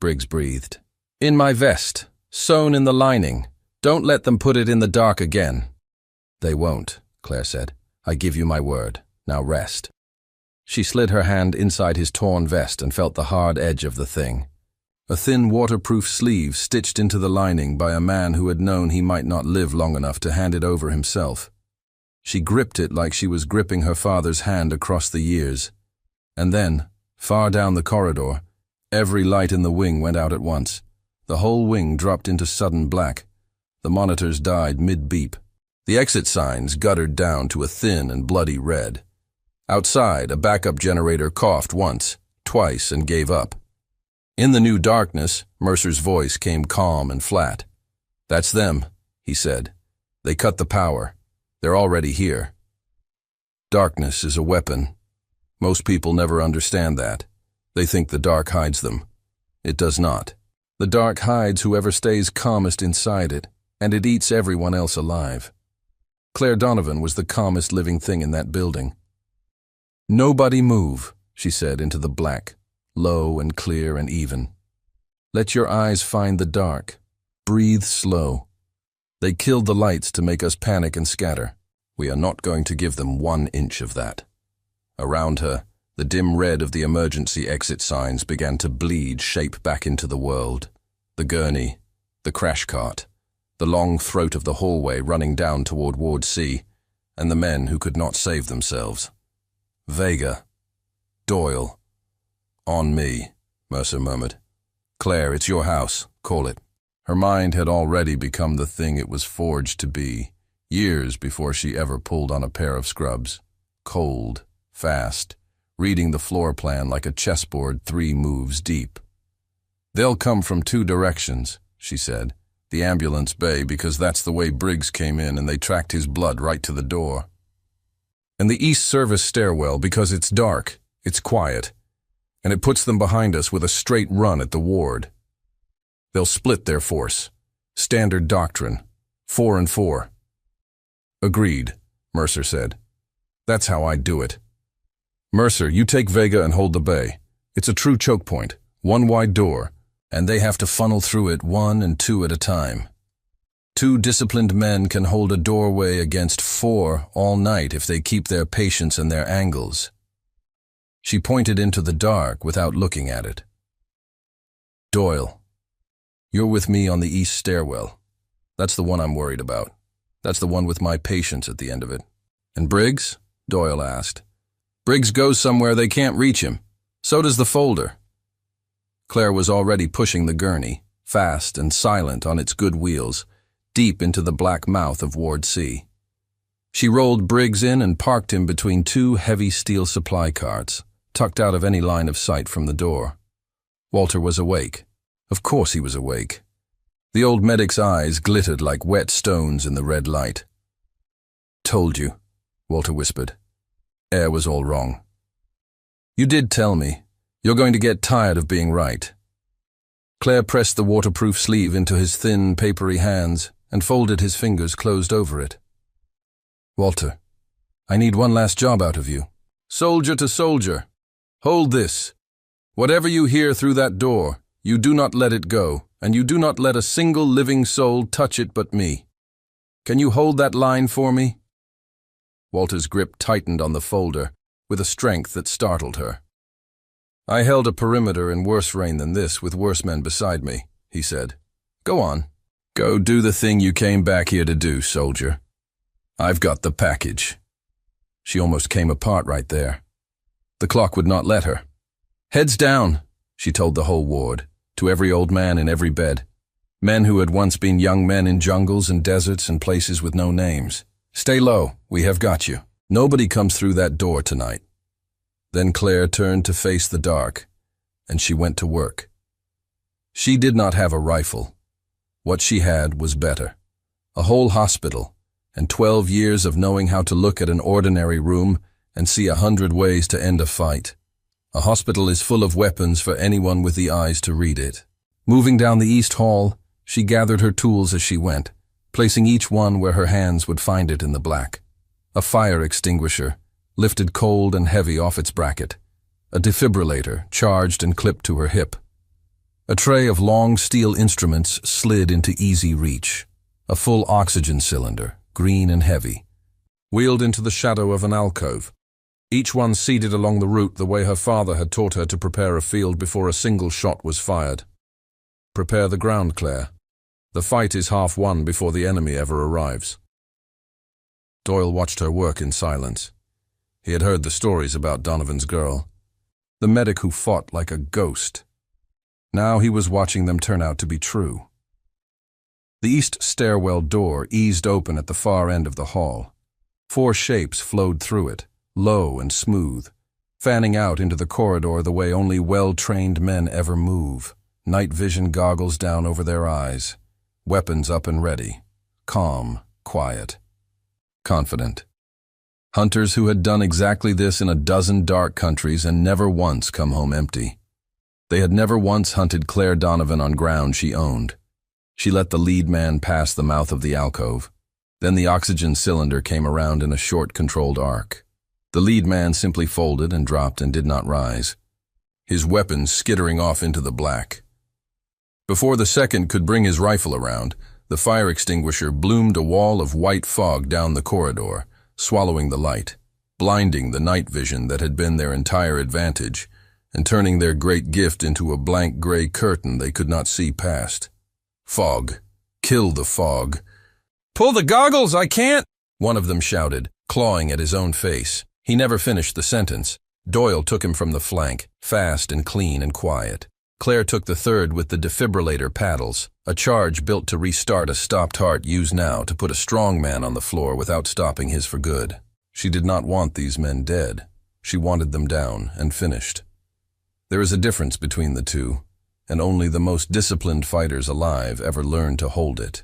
Briggs breathed. In my vest, sewn in the lining. Don't let them put it in the dark again. They won't, Claire said. I give you my word. Now rest. She slid her hand inside his torn vest and felt the hard edge of the thing. A thin waterproof sleeve stitched into the lining by a man who had known he might not live long enough to hand it over himself. She gripped it like she was gripping her father's hand across the years. And then, far down the corridor, every light in the wing went out at once. The whole wing dropped into sudden black. The monitors died mid-beep. The exit signs guttered down to a thin and bloody red. Outside, a backup generator coughed once, twice, and gave up. In the new darkness, Mercer's voice came calm and flat. "That's them," he said. "They cut the power. They're already here." Darkness is a weapon. Most people never understand that. They think the dark hides them. It does not. The dark hides whoever stays calmest inside it, and it eats everyone else alive. Claire Donovan was the calmest living thing in that building. "Nobody move," she said into the black, low and clear and even. "Let your eyes find the dark. Breathe slow. They killed the lights to make us panic and scatter. We are not going to give them 1 inch of that." Around her, the dim red of the emergency exit signs began to bleed shape back into the world. The gurney, the crash cart, the long throat of the hallway running down toward Ward C, and the men who could not save themselves. "Vega. Doyle. On me," Mercer murmured. "Claire, it's your house. Call it." Her mind had already become the thing it was forged to be, years before she ever pulled on a pair of scrubs. Cold, fast, reading the floor plan like a chessboard 3 moves deep. "They'll come from 2 directions," she said. "The ambulance bay, because that's the way Briggs came in and they tracked his blood right to the door. And the East Service stairwell, because it's dark, it's quiet, and it puts them behind us with a straight run at the ward. They'll split their force. Standard doctrine. 4 and 4. "Agreed," Mercer said. "That's how I do it. Mercer, you take Vega and hold the bay. It's a true choke point, 1 wide door, and they have to funnel through it 1 and 2 at a time. 2 disciplined men can hold a doorway against 4 all night if they keep their patience and their angles." She pointed into the dark without looking at it. "Doyle, you're with me on the east stairwell. That's the one I'm worried about. That's the one with my patience at the end of it." "And Briggs?" Doyle asked. "Briggs goes somewhere they can't reach him. So does the folder." Claire was already pushing the gurney, fast and silent on its good wheels, deep into the black mouth of Ward C. She rolled Briggs in and parked him between 2 heavy steel supply carts, tucked out of any line of sight from the door. Walter was awake. Of course he was awake. The old medic's eyes glittered like wet stones in the red light. "Told you," Walter whispered. "Air was all wrong." "You did tell me. You're going to get tired of being right." Claire pressed the waterproof sleeve into his thin, papery hands and folded his fingers closed over it. "Walter, I need one last job out of you. Soldier to soldier. Hold this. Whatever you hear through that door, you do not let it go, and you do not let a single living soul touch it but me. Can you hold that line for me?" Walter's grip tightened on the folder with a strength that startled her. "I held a perimeter in worse rain than this with worse men beside me," he said. "Go on. Go do the thing you came back here to do, soldier. I've got the package." She almost came apart right there. The clock would not let her. "Heads down," she told the whole ward, to every old man in every bed. Men who had once been young men in jungles and deserts and places with no names. "Stay low, we have got you. Nobody comes through that door tonight." Then Claire turned to face the dark, and she went to work. She did not have a rifle. What she had was better. A whole hospital, and 12 years of knowing how to look at an ordinary room and see 100 ways to end a fight. A hospital is full of weapons for anyone with the eyes to read it. Moving down the East Hall, she gathered her tools as she went, placing each one where her hands would find it in the black. A fire extinguisher, lifted cold and heavy off its bracket. A defibrillator, charged and clipped to her hip. A tray of long steel instruments slid into easy reach. A full oxygen cylinder, green and heavy, wheeled into the shadow of an alcove. Each one seated along the route the way her father had taught her to prepare a field before a single shot was fired. "Prepare the ground, Claire. The fight is half won before the enemy ever arrives." Doyle watched her work in silence. He had heard the stories about Donovan's girl. the medic who fought like a ghost. Now he was watching them turn out to be true. The east stairwell door eased open at the far end of the hall. 4 shapes flowed through it, low and smooth, fanning out into the corridor the way only well-trained men ever move, night vision goggles down over their eyes, weapons up and ready, calm, quiet, confident. Hunters who had done exactly this in a dozen dark countries and never once come home empty. They had never once hunted Claire Donovan on ground she owned. She let the lead man pass the mouth of the alcove. Then the oxygen cylinder came around in a short, controlled arc. The lead man simply folded and dropped and did not rise, his weapon skittering off into the black. Before the second could bring his rifle around, the fire extinguisher bloomed a wall of white fog down the corridor, swallowing the light, blinding the night vision that had been their entire advantage, and turning their great gift into a blank gray curtain they could not see past. Fog. Kill the fog. "Pull the goggles, I can't!" one of them shouted, clawing at his own face. He never finished the sentence. Doyle took him from the flank, fast and clean and quiet. Claire took the third with the defibrillator paddles, a charge built to restart a stopped heart used now to put a strong man on the floor without stopping his for good. She did not want these men dead. She wanted them down and finished. There is a difference between the two, and only the most disciplined fighters alive ever learned to hold it.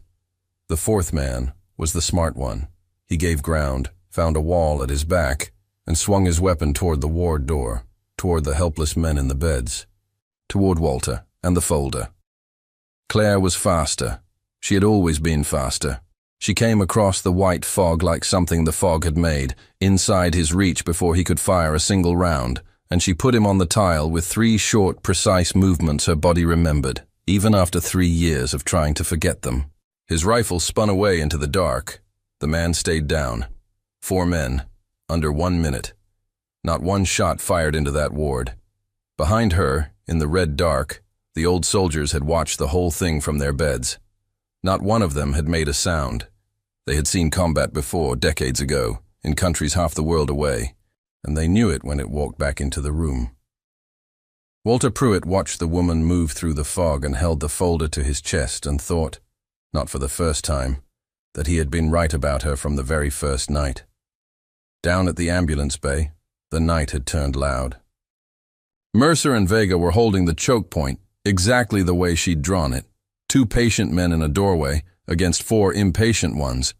The fourth man was the smart one. He gave ground, found a wall at his back, and swung his weapon toward the ward door, toward the helpless men in the beds, toward Walter and the folder. Claire was faster. She had always been faster. She came across the white fog like something the fog had made, inside his reach before he could fire a single round, and she put him on the tile with 3 short, precise movements her body remembered, even after 3 years of trying to forget them. His rifle spun away into the dark. The man stayed down. 4 men, under 1 minute. Not one shot fired into that ward. Behind her, in the red dark, the old soldiers had watched the whole thing from their beds. Not one of them had made a sound. They had seen combat before, decades ago, in countries half the world away, and they knew it when it walked back into the room. Walter Pruitt watched the woman move through the fog and held the folder to his chest and thought, not for the first time, that he had been right about her from the very first night. Down at the ambulance bay, the night had turned loud. Mercer and Vega were holding the choke point exactly the way she'd drawn it, 2 patient men in a doorway against 4 impatient ones,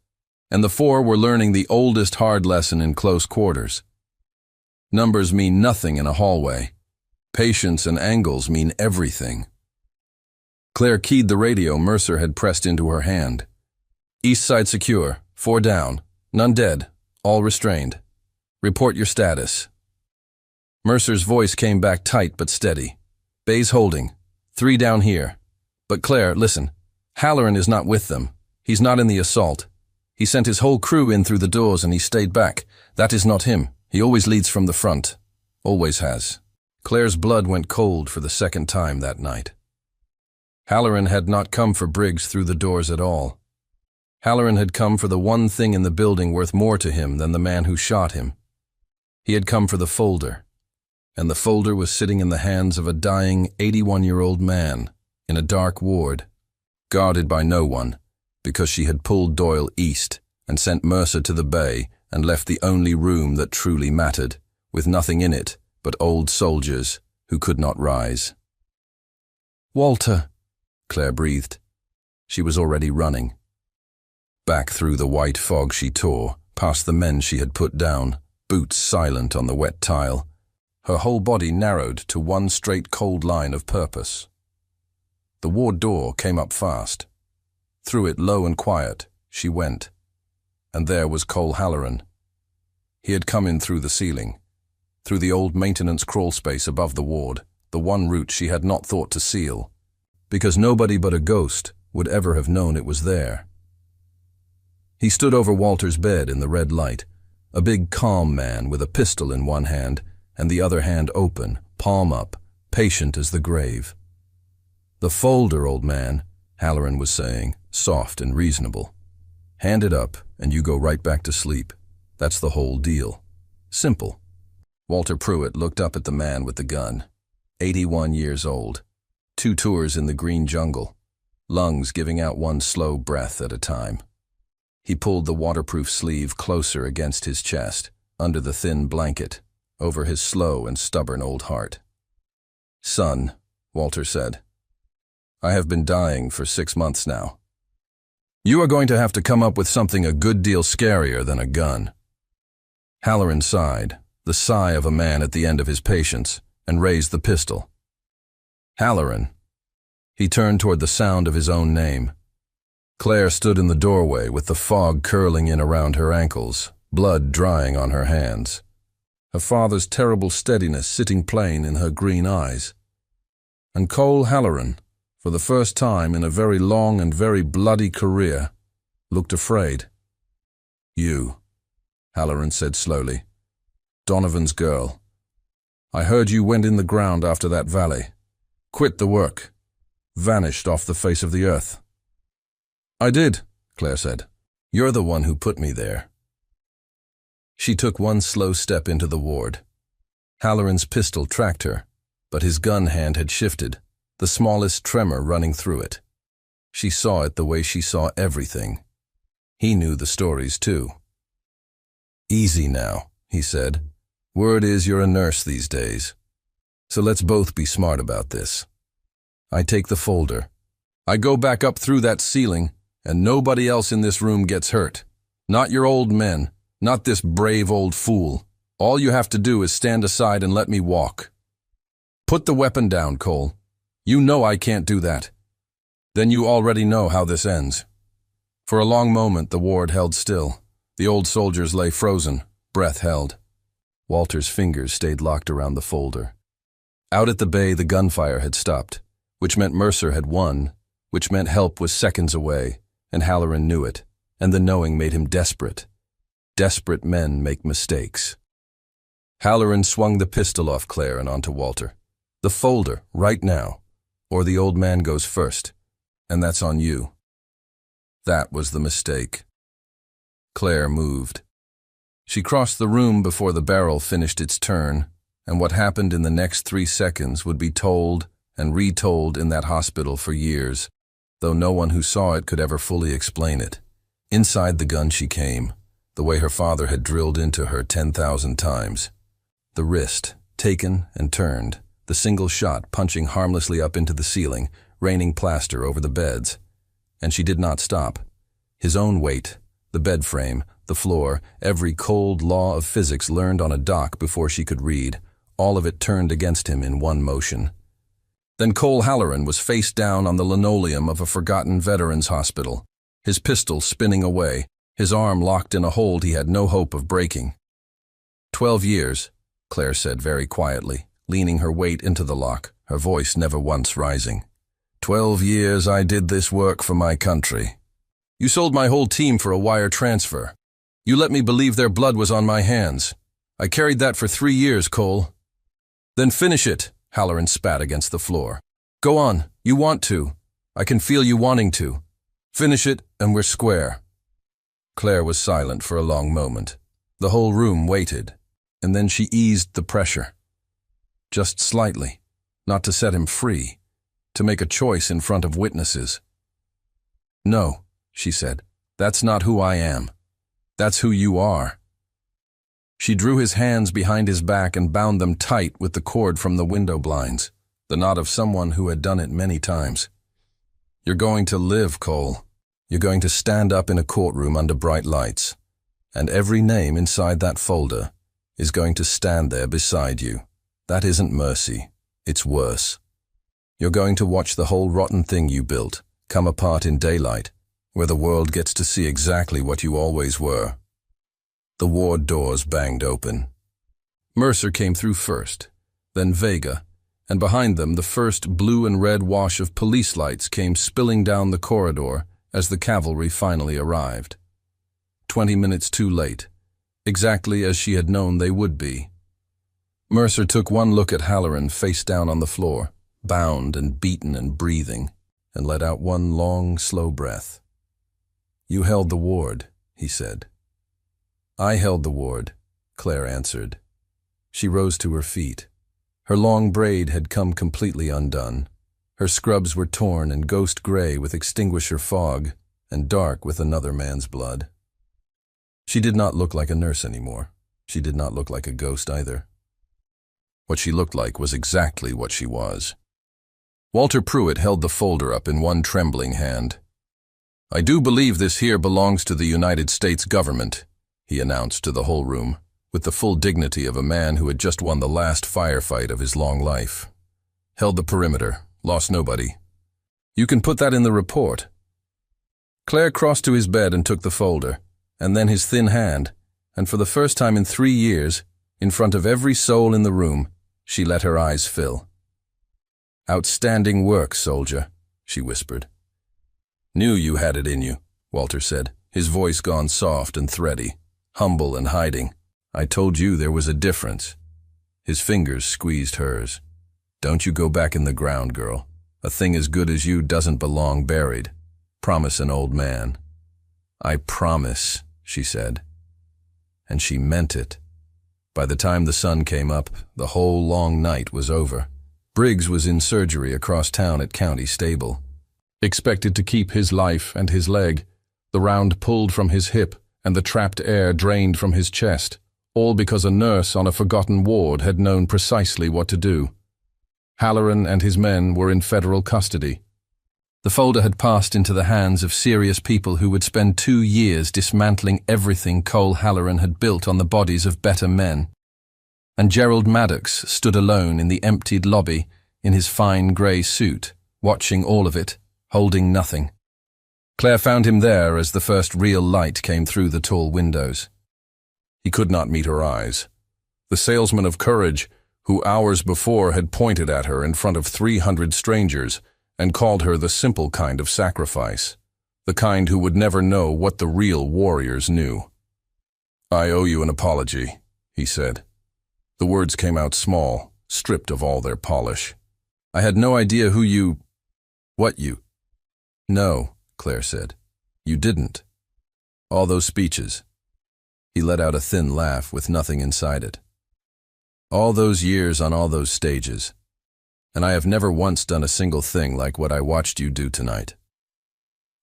and the 4 were learning the oldest hard lesson in close quarters. Numbers mean nothing in a hallway. Patience and angles mean everything. Claire keyed the radio Mercer had pressed into her hand. "East side secure, 4 down, none dead, all restrained. Report your status." Mercer's voice came back tight but steady. "Bay's holding, 3 down here. But Claire, listen, Halloran is not with them. He's not in the assault. He sent his whole crew in through the doors and he stayed back. That is not him. He always leads from the front. Always has." Claire's blood went cold for the second time that night. Halloran had not come for Briggs through the doors at all. Halloran had come for the one thing in the building worth more to him than the man who shot him. He had come for the folder, and the folder was sitting in the hands of a dying 81-year-old man in a dark ward, guarded by no one, because she had pulled Doyle east and sent Mercer to the bay and left the only room that truly mattered, with nothing in it but old soldiers who could not rise. "Walter," Claire breathed. She was already running. Back through the white fog she tore, past the men she had put down, boots silent on the wet tile. Her whole body narrowed to one straight cold line of purpose. The ward door came up fast. Through it, low and quiet, she went. And there was Cole Halloran. He had come in through the ceiling, through the old maintenance crawl space above the ward, the one route she had not thought to seal, because nobody but a ghost would ever have known it was there. He stood over Walter's bed in the red light, a big calm man with a pistol in one hand and the other hand open, palm up, patient as the grave. "The folder, old man," Halloran was saying, soft and reasonable. "Hand it up and you go right back to sleep. That's the whole deal. Simple." Walter Pruitt looked up at the man with the gun. 81 years old. 2 tours in the green jungle. Lungs giving out one slow breath at a time. He pulled the waterproof sleeve closer against his chest, under the thin blanket, over his slow and stubborn old heart. "Son," Walter said, "I have been dying for 6 months now. You are going to have to come up with something a good deal scarier than a gun." Halloran sighed, the sigh of a man at the end of his patience, and raised the pistol. "Halloran." He turned toward the sound of his own name. Claire stood in the doorway with the fog curling in around her ankles, blood drying on her hands. Her father's terrible steadiness sitting plain in her green eyes. And Cole Halloran, for the first time in a very long and very bloody career, looked afraid. "You," Halloran said slowly. "Donovan's girl. I heard you went in the ground after that valley. Quit the work. Vanished off the face of the earth." "I did," Claire said. "You're the one who put me there." She took one slow step into the ward. Halloran's pistol tracked her, but his gun hand had shifted, the smallest tremor running through it. She saw it the way she saw everything. He knew the stories too. "Easy now," he said. "Word is you're a nurse these days. So let's both be smart about this. I take the folder. I go back up through that ceiling, and nobody else in this room gets hurt. Not your old men, not this brave old fool. All you have to do is stand aside and let me walk. Put the weapon down, Cole. You know I can't do that. Then you already know how this ends." For a long moment the ward held still. The old soldiers lay frozen, breath held. Walter's fingers stayed locked around the folder. Out at the bay the gunfire had stopped, which meant Mercer had won, which meant help was seconds away, and Halloran knew it, and the knowing made him desperate. Desperate men make mistakes. Halloran swung the pistol off Claire and onto Walter. "The folder, right now, or the old man goes first, and that's on you." That was the mistake. Claire moved. She crossed the room before the barrel finished its turn, and what happened in the next 3 seconds would be told and retold in that hospital for years, though no one who saw it could ever fully explain it. Inside the gun she came, the way her father had drilled into her 10,000 times. The wrist, taken and turned, the single shot punching harmlessly up into the ceiling, raining plaster over the beds. And she did not stop. His own weight, the bed frame, the floor, every cold law of physics learned on a dock before she could read, all of it turned against him in one motion. Then Cole Halloran was face down on the linoleum of a forgotten veterans' hospital, his pistol spinning away, his arm locked in a hold he had no hope of breaking. 12 years, Claire said very quietly, leaning her weight into the lock, her voice never once rising. 12 years I did this work for my country. You sold my whole team for a wire transfer. You let me believe their blood was on my hands. I carried that for 3 years, Cole." "Then finish it," Halloran spat against the floor. "Go on, you want to. I can feel you wanting to. Finish it and we're square." Claire was silent for a long moment. The whole room waited, and then she eased the pressure. Just slightly, not to set him free, to make a choice in front of witnesses. "No," she said, "that's not who I am. That's who you are." She drew his hands behind his back and bound them tight with the cord from the window blinds, the knot of someone who had done it many times. "You're going to live, Cole. You're going to stand up in a courtroom under bright lights, and every name inside that folder is going to stand there beside you. That isn't mercy. It's worse. You're going to watch the whole rotten thing you built come apart in daylight, where the world gets to see exactly what you always were." The ward doors banged open. Mercer came through first, then Vega, and behind them the first blue and red wash of police lights came spilling down the corridor as the cavalry finally arrived. 20 minutes too late, exactly as she had known they would be. Mercer took one look at Halloran face down on the floor, bound and beaten and breathing, and let out one long, slow breath. "You held the ward," he said. "I held the ward," Claire answered. She rose to her feet. Her long braid had come completely undone. Her scrubs were torn and ghost gray with extinguisher fog and dark with another man's blood. She did not look like a nurse anymore. She did not look like a ghost either. What she looked like was exactly what she was. Walter Pruitt held the folder up in one trembling hand. "I do believe this here belongs to the United States government," he announced to the whole room, with the full dignity of a man who had just won the last firefight of his long life. "Held the perimeter, lost nobody. You can put that in the report." Claire crossed to his bed and took the folder, and then his thin hand, and for the first time in 3 years, in front of every soul in the room, she let her eyes fill. "Outstanding work, soldier," she whispered. "Knew you had it in you," Walter said, his voice gone soft and thready, humble and hiding. "I told you there was a difference." His fingers squeezed hers. "Don't you go back in the ground, girl. A thing as good as you doesn't belong buried. Promise an old man." "I promise," she said. And she meant it. By the time the sun came up, the whole long night was over. Briggs was in surgery across town at County Stable. Expected to keep his life and his leg, the round pulled from his hip and the trapped air drained from his chest, all because a nurse on a forgotten ward had known precisely what to do. Halloran and his men were in federal custody. The folder had passed into the hands of serious people who would spend 2 years dismantling everything Cole Halloran had built on the bodies of better men. And Gerald Maddox stood alone in the emptied lobby in his fine grey suit, watching all of it, holding nothing. Claire found him there as the first real light came through the tall windows. He could not meet her eyes. The salesman of courage, who hours before had pointed at her in front of 300 strangers and called her the simple kind of sacrifice, the kind who would never know what the real warriors knew. "I owe you an apology," he said. The words came out small, stripped of all their polish. "I had no idea who you... what you..." "No," Claire said. "You didn't. All those speeches." He let out a thin laugh with nothing inside it. "All those years on all those stages. And I have never once done a single thing like what I watched you do tonight."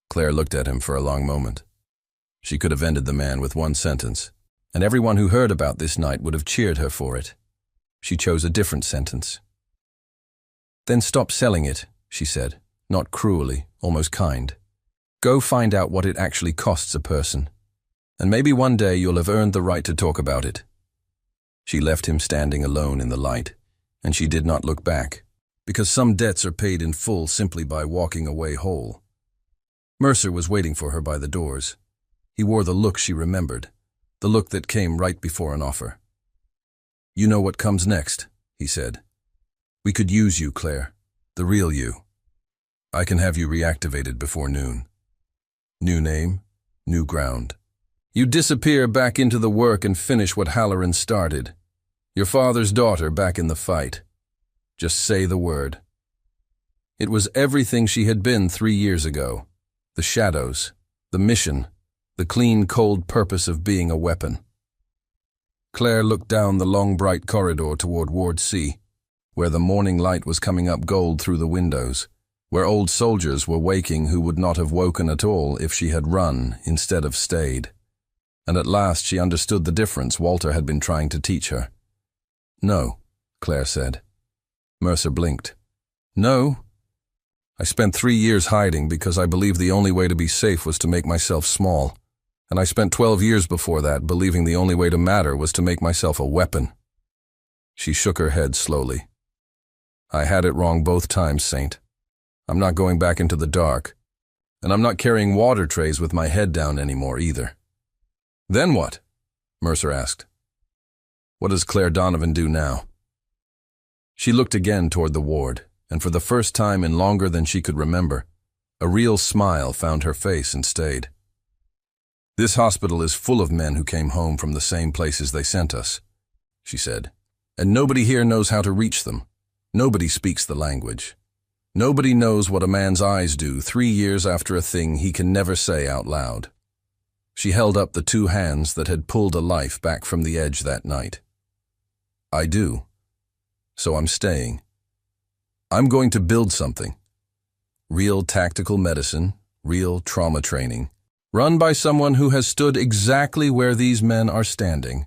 Claire looked at him for a long moment. She could have ended the man with one sentence, and everyone who heard about this night would have cheered her for it. She chose a different sentence. "Then stop selling it," she said, not cruelly, almost kind. "Go find out what it actually costs a person. And maybe one day you'll have earned the right to talk about it." She left him standing alone in the light, and she did not look back, because some debts are paid in full simply by walking away whole. Mercer was waiting for her by the doors. He wore the look she remembered, the look that came right before an offer. "You know what comes next," he said. "We could use you, Claire, the real you. I can have you reactivated before noon. New name, new ground. You disappear back into the work and finish what Halloran started. Your father's daughter back in the fight. Just say the word." It was everything she had been 3 years ago. The shadows, the mission, the clean, cold purpose of being a weapon. Claire looked down the long, bright corridor toward Ward C, where the morning light was coming up gold through the windows, where old soldiers were waking who would not have woken at all if she had run instead of stayed. And at last she understood the difference Walter had been trying to teach her. "No," Claire said. Mercer blinked. "No. I spent 3 years hiding because I believed the only way to be safe was to make myself small. And I spent 12 years before that believing the only way to matter was to make myself a weapon." She shook her head slowly. "I had it wrong both times, Saint. I'm not going back into the dark. And I'm not carrying water trays with my head down anymore either." "Then what?" Mercer asked. "What does Claire Donovan do now?" She looked again toward the ward, and for the first time in longer than she could remember, a real smile found her face and stayed. "This hospital is full of men who came home from the same places they sent us," she said, "and nobody here knows how to reach them. Nobody speaks the language. Nobody knows what a man's eyes do 3 years after a thing he can never say out loud." She held up the 2 hands that had pulled a life back from the edge that night. I do. So I'm staying. I'm going to build something. Real tactical medicine, real trauma training, run by someone who has stood exactly where these men are standing.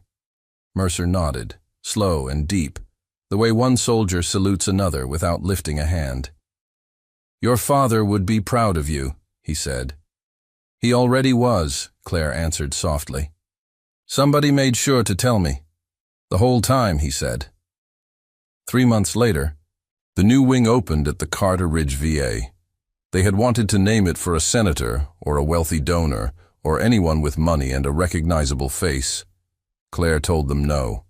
Mercer nodded, slow and deep, the way one soldier salutes another without lifting a hand. Your father would be proud of you, he said. He already was, Claire answered softly. Somebody made sure to tell me. The whole time, he said. 3 months later, the new wing opened at the Carter Ridge VA. They had wanted to name it for a senator or a wealthy donor or anyone with money and a recognizable face. Claire told them no.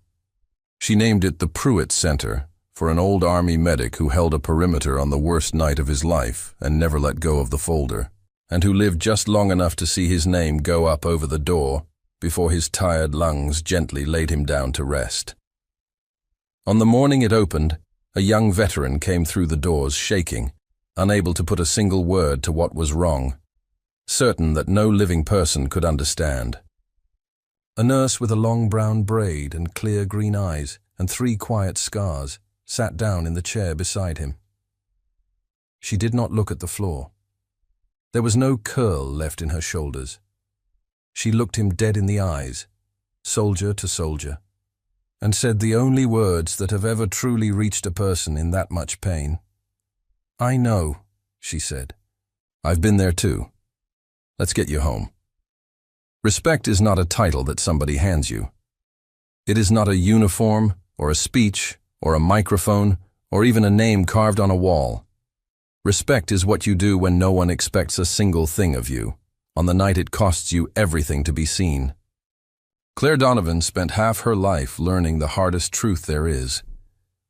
She named it the Pruitt Center for an old Army medic who held a perimeter on the worst night of his life and never let go of the folder, and who lived just long enough to see his name go up over the door before his tired lungs gently laid him down to rest. On the morning it opened, a young veteran came through the doors shaking, unable to put a single word to what was wrong, certain that no living person could understand. A nurse with a long brown braid and clear green eyes and 3 quiet scars sat down in the chair beside him. She did not look at the floor. There was no curl left in her shoulders. She looked him dead in the eyes, soldier to soldier, and said the only words that have ever truly reached a person in that much pain. I know, she said. I've been there too. Let's get you home. Respect is not a title that somebody hands you. It is not a uniform, or a speech, or a microphone, or even a name carved on a wall. Respect is what you do when no one expects a single thing of you, on the night it costs you everything to be seen. Claire Donovan spent half her life learning the hardest truth there is.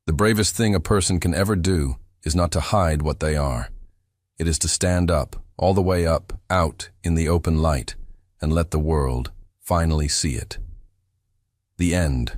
The bravest thing a person can ever do is not to hide what they are. It is to stand up, all the way up, out in the open light, and let the world finally see it. The end.